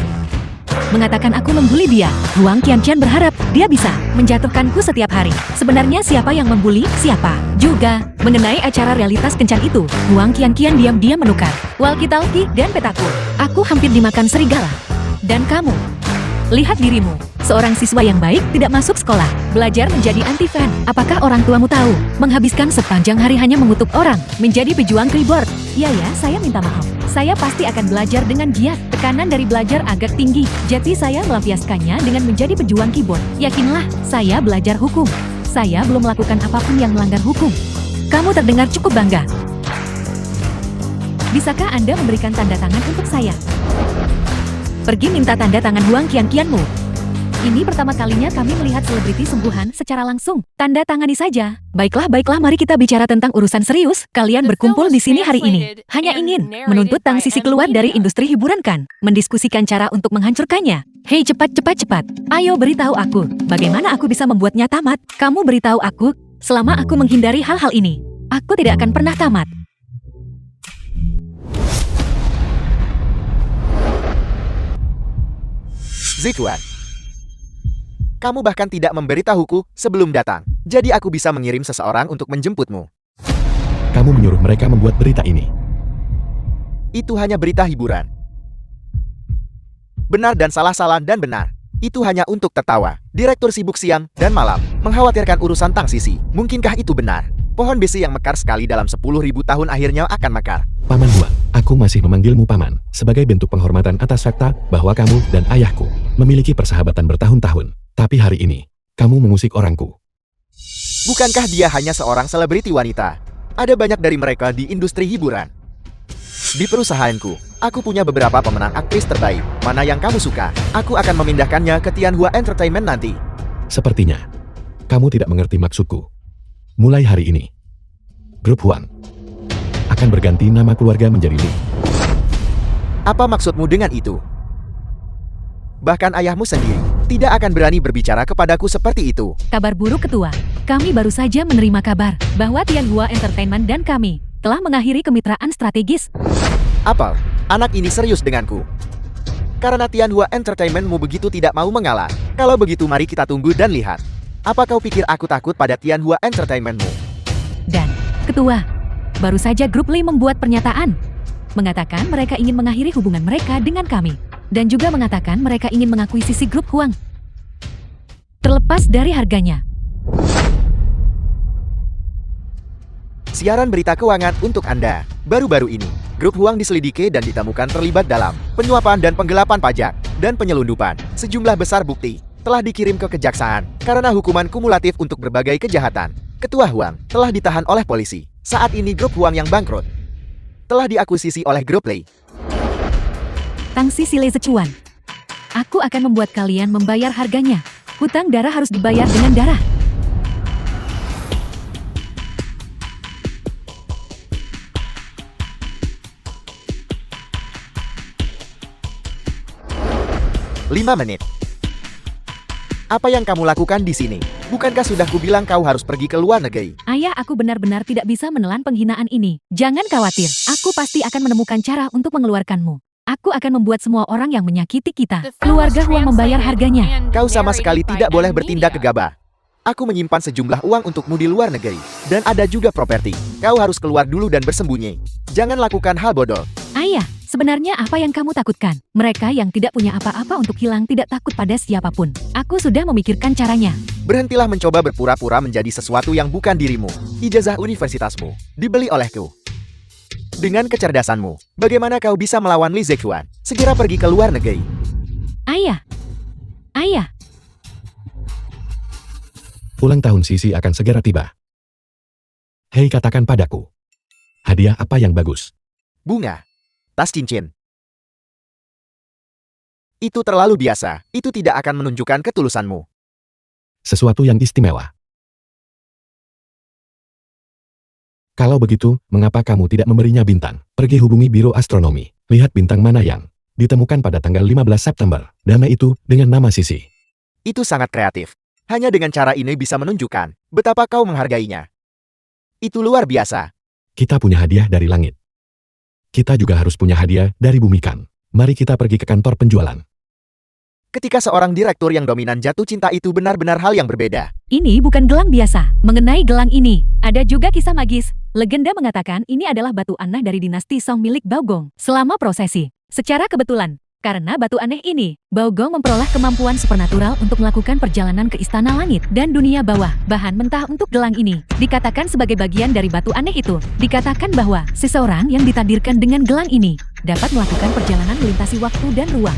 S2: Mengatakan aku membuli dia. Huang Qianqian berharap dia bisa menjatuhkanku setiap hari. Sebenarnya siapa yang membuli? Siapa? Juga, mengenai acara realitas kencan itu, Huang Qianqian diam-diam menukar walkie-talkie dan petaku. Aku hampir dimakan serigala. Dan kamu, lihat dirimu. Seorang siswa yang baik tidak masuk sekolah. Belajar menjadi anti-fan. Apakah orang tuamu tahu? Menghabiskan sepanjang hari hanya mengutuk orang. Menjadi pejuang keyboard. Ya, saya minta maaf. Saya pasti akan belajar dengan giat. Tekanan dari belajar agak tinggi. Jadi saya melampiaskannya dengan menjadi pejuang keyboard. Yakinlah, saya belajar hukum. Saya belum melakukan apapun yang melanggar hukum. Kamu terdengar cukup bangga. Bisakah Anda memberikan tanda tangan untuk saya? Pergi minta tanda tangan Huang Qianqianmu. Ini pertama kalinya kami melihat selebriti sungguhan secara langsung. Tanda tangani saja. Baiklah, mari kita bicara tentang urusan serius. Kalian berkumpul di sini hari ini hanya ingin menuntut Tang Sisi keluar dari industri hiburan kan? Mendiskusikan cara untuk menghancurkannya. Hei, cepat. Ayo beritahu aku, bagaimana aku bisa membuatnya tamat? Kamu beritahu aku, selama aku menghindari hal-hal ini, aku tidak akan pernah tamat.
S1: Zituan. Kamu bahkan tidak memberitahuku sebelum datang. Jadi aku bisa mengirim seseorang untuk menjemputmu.
S3: Kamu menyuruh mereka membuat berita ini.
S1: Itu hanya berita hiburan. Benar dan salah dan benar. Itu hanya untuk tertawa. Direktur sibuk siang dan malam, mengkhawatirkan urusan Tang Sisi. Mungkinkah itu benar? Pohon besi yang mekar sekali dalam 10.000 tahun akhirnya akan mekar.
S3: Paman Huang, aku masih memanggilmu Paman, sebagai bentuk penghormatan atas fakta bahwa kamu dan ayahku memiliki persahabatan bertahun-tahun. Tapi hari ini, kamu mengusik orangku.
S1: Bukankah dia hanya seorang selebriti wanita? Ada banyak dari mereka di industri hiburan. Di perusahaanku, Aku punya beberapa pemenang aktris terbaik. Mana yang kamu suka? Aku akan memindahkannya ke Tianhua Entertainment nanti.
S3: Sepertinya, kamu tidak mengerti maksudku. Mulai hari ini, Grup Huang akan berganti nama keluarga menjadi Li.
S1: Apa maksudmu dengan itu? Bahkan ayahmu sendiri tidak akan berani berbicara kepadaku seperti itu.
S2: Kabar buruk ketua, kami baru saja menerima kabar bahwa Tianhua Entertainment dan kami telah mengakhiri kemitraan strategis.
S1: Apel, anak ini serius denganku. Karena Tianhua Entertainmentmu begitu tidak mau mengalah. Kalau begitu mari kita tunggu dan lihat. Apa kau pikir aku takut pada Tianhua Entertainmentmu?
S2: Dan, ketua, baru saja grup Li membuat pernyataan. Mengatakan mereka ingin mengakhiri hubungan mereka dengan kami. Dan juga mengatakan mereka ingin mengakuisisi grup Huang. Terlepas dari harganya.
S1: Siaran berita keuangan untuk Anda. Baru-baru ini, grup Huang diselidiki dan ditemukan terlibat dalam penyuapan dan penggelapan pajak dan penyelundupan. Sejumlah besar bukti telah dikirim ke kejaksaan karena hukuman kumulatif untuk berbagai kejahatan. Ketua Huang telah ditahan oleh polisi. Saat ini grup Huang yang bangkrut telah diakuisisi oleh grup Lei.
S2: Tangsi Sile Zechuan. Aku akan membuat kalian membayar harganya. Hutang darah harus dibayar dengan darah.
S1: Lima menit. Apa yang kamu lakukan di sini? Bukankah sudah kubilang kau harus pergi ke luar negeri?
S2: Ayah, aku benar-benar tidak bisa menelan penghinaan ini. Jangan khawatir, aku pasti akan menemukan cara untuk mengeluarkanmu. Aku akan membuat semua orang yang menyakiti kita, keluarga Huang membayar harganya.
S1: Kau sama sekali tidak boleh bertindak gegabah. Aku menyimpan sejumlah uang untukmu di luar negeri. Dan ada juga properti. Kau harus keluar dulu dan bersembunyi. Jangan lakukan hal bodoh.
S2: Ayah, sebenarnya apa yang kamu takutkan? Mereka yang tidak punya apa-apa untuk hilang tidak takut pada siapapun. Aku sudah memikirkan caranya.
S1: Berhentilah mencoba berpura-pura menjadi sesuatu yang bukan dirimu. Ijazah universitasmu dibeli olehku. Dengan kecerdasanmu, bagaimana kau bisa melawan Li Zechuan? Segera pergi ke luar negeri.
S2: Ayah. Ayah.
S3: Ulang tahun Sisi akan segera tiba. Hei, katakan padaku. Hadiah apa yang bagus?
S1: Bunga. Tas cincin. Itu terlalu biasa. Itu tidak akan menunjukkan ketulusanmu.
S3: Sesuatu yang istimewa. Kalau begitu, mengapa kamu tidak memberinya bintang? Pergi hubungi Biro Astronomi. Lihat bintang mana yang ditemukan pada tanggal 15 September. Dana itu dengan nama Sisi.
S1: Itu sangat kreatif. Hanya dengan cara ini bisa menunjukkan betapa kau menghargainya. Itu luar biasa.
S3: Kita punya hadiah dari langit. Kita juga harus punya hadiah dari bumi kan. Mari kita pergi ke kantor penjualan.
S1: Ketika seorang direktur yang dominan jatuh cinta itu benar-benar hal yang berbeda.
S2: Ini bukan gelang biasa. Mengenai gelang ini, ada juga kisah magis. Legenda mengatakan ini adalah batu aneh dari dinasti Song milik Baogong. Selama prosesi, secara kebetulan, karena batu aneh ini, Baogong memperoleh kemampuan supernatural untuk melakukan perjalanan ke istana langit dan dunia bawah. Bahan mentah untuk gelang ini dikatakan sebagai bagian dari batu aneh itu. Dikatakan bahwa seseorang yang ditakdirkan dengan gelang ini dapat melakukan perjalanan melintasi waktu dan ruang.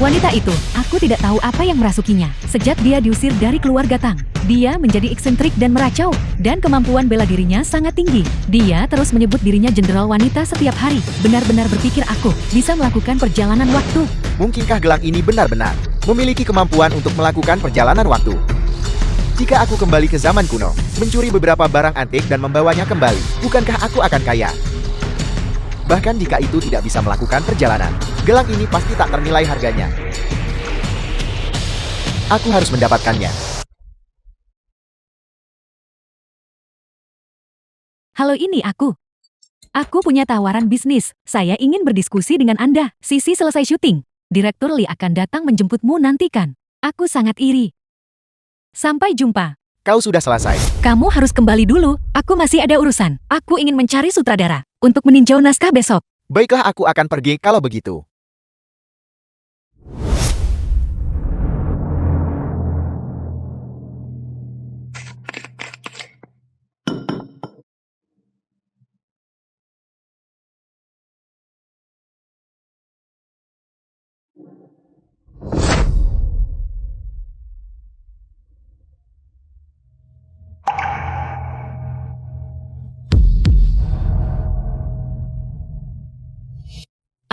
S2: Wanita itu, aku tidak tahu apa yang merasukinya. Sejak dia diusir dari keluarga Tang, dia menjadi eksentrik dan meracau, dan kemampuan bela dirinya sangat tinggi. Dia terus menyebut dirinya jenderal wanita setiap hari. Benar-benar berpikir aku bisa melakukan perjalanan waktu.
S1: Mungkinkah gelang ini benar-benar memiliki kemampuan untuk melakukan perjalanan waktu? Jika aku kembali ke zaman kuno, mencuri beberapa barang antik dan membawanya kembali, bukankah aku akan kaya? Bahkan jika itu tidak bisa melakukan perjalanan, gelang ini pasti tak ternilai harganya. Aku harus mendapatkannya.
S2: Halo, ini aku. Aku punya tawaran bisnis. Saya ingin berdiskusi dengan Anda. Sisi selesai syuting. Direktur Li akan datang menjemputmu nantikan. Aku sangat iri. Sampai jumpa.
S1: Kau sudah selesai.
S2: Kamu harus kembali dulu. Aku masih ada urusan. Aku ingin mencari sutradara untuk meninjau naskah besok.
S1: Baiklah, aku akan pergi kalau begitu.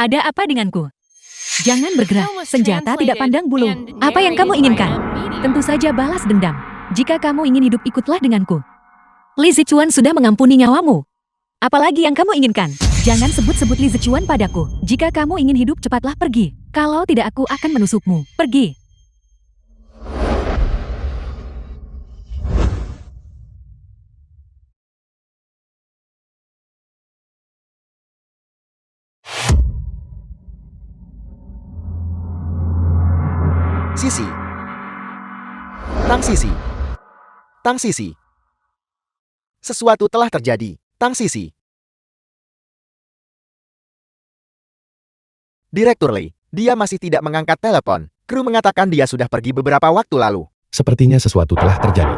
S2: Ada apa denganku? Jangan bergerak,
S4: Film was
S2: senjata tidak
S4: translated
S2: pandang bulu.
S4: and
S2: Apa yang kamu
S4: narrated by
S2: inginkan?
S4: Media.
S2: Tentu saja balas dendam. Jika kamu ingin hidup, ikutlah denganku. Li Zichuan sudah mengampuni nyawamu. Apalagi yang kamu inginkan? Jangan sebut-sebut Li Zichuan padaku. Jika kamu ingin hidup, cepatlah pergi. Kalau tidak, aku akan menusukmu. Pergi.
S1: Sisi. Tang Sisi. Tang Sisi. Sesuatu telah terjadi. Tang Sisi. Direktur Lee, dia masih tidak mengangkat telepon. Kru mengatakan dia sudah pergi beberapa waktu lalu.
S3: Sepertinya sesuatu telah terjadi.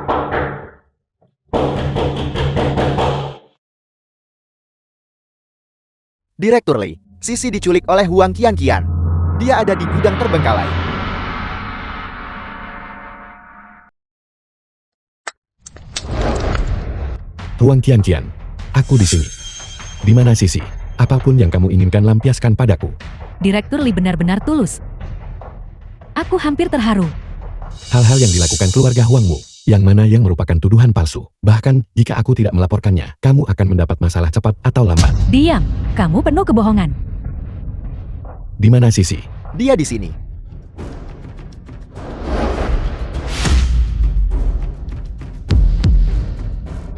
S1: Direktur Lee, Sisi diculik oleh Huang Qianqian. Dia ada di gudang terbengkalai.
S3: Huang Qianqian, aku di sini. Di mana Sisi? Apapun yang kamu inginkan lampiaskan padaku.
S2: Direktur Li benar-benar tulus. Aku hampir terharu.
S3: Hal-hal yang dilakukan keluarga Huangmu, yang mana yang merupakan tuduhan palsu. Bahkan, jika aku tidak melaporkannya, kamu akan mendapat masalah cepat atau lambat.
S2: Diam, kamu penuh kebohongan.
S3: Di mana Sisi?
S1: Dia di sini.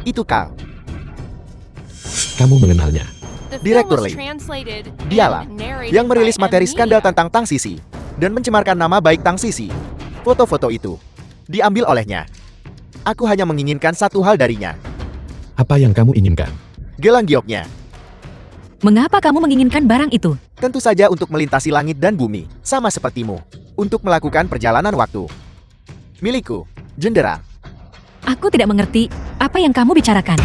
S1: Itu Kal.
S3: Kamu mengenalnya.
S4: The film
S1: Direktur
S4: was
S1: Lee.
S4: translated
S1: Dialah
S4: and narrated
S1: yang merilis
S4: by
S1: materi
S4: M
S1: skandal
S4: Media.
S1: tentang Tang Sisi dan mencemarkan nama baik Tang Sisi. Foto-foto itu diambil olehnya. Aku hanya menginginkan satu hal darinya,
S3: Apa yang kamu inginkan?
S1: gelang gioknya.
S2: Mengapa kamu menginginkan barang itu?
S1: Tentu saja untuk melintasi langit dan bumi, sama sepertimu. Untuk melakukan perjalanan waktu. Milikku, Jenderal.
S2: Aku tidak mengerti apa yang kamu bicarakan.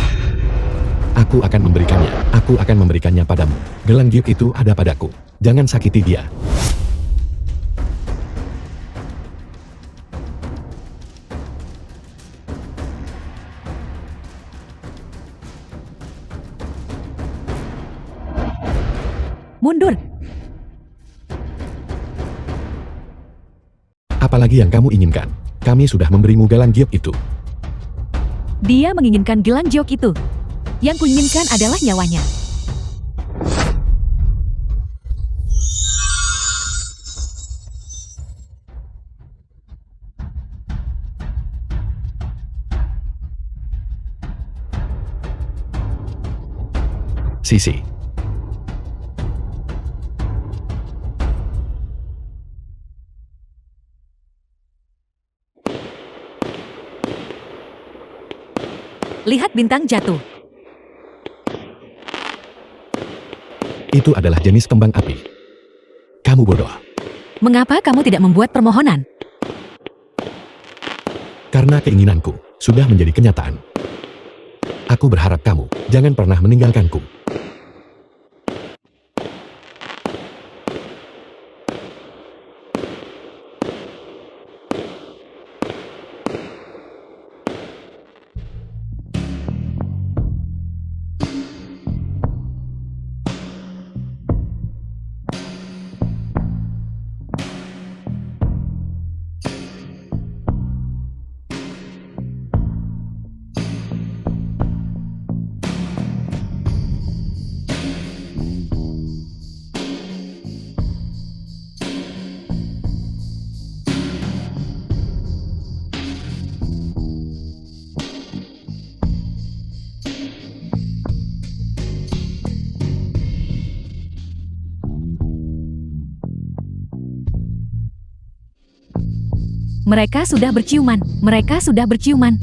S3: Aku akan memberikannya. Aku akan memberikannya padamu. Gelang giok itu ada padaku. Jangan sakiti dia.
S2: Mundur.
S3: Apalagi yang kamu inginkan? Kami sudah memberimu gelang giok itu.
S2: Dia menginginkan gelang giok itu. Yang kuinginkan adalah nyawanya.
S3: Sisi.
S2: Lihat bintang jatuh.
S3: Itu adalah jenis kembang api. Kamu bodoh.
S2: Mengapa kamu tidak membuat permohonan?
S3: Karena keinginanku sudah menjadi kenyataan. Aku berharap kamu jangan pernah meninggalkanku.
S2: Mereka sudah berciuman. Mereka sudah berciuman.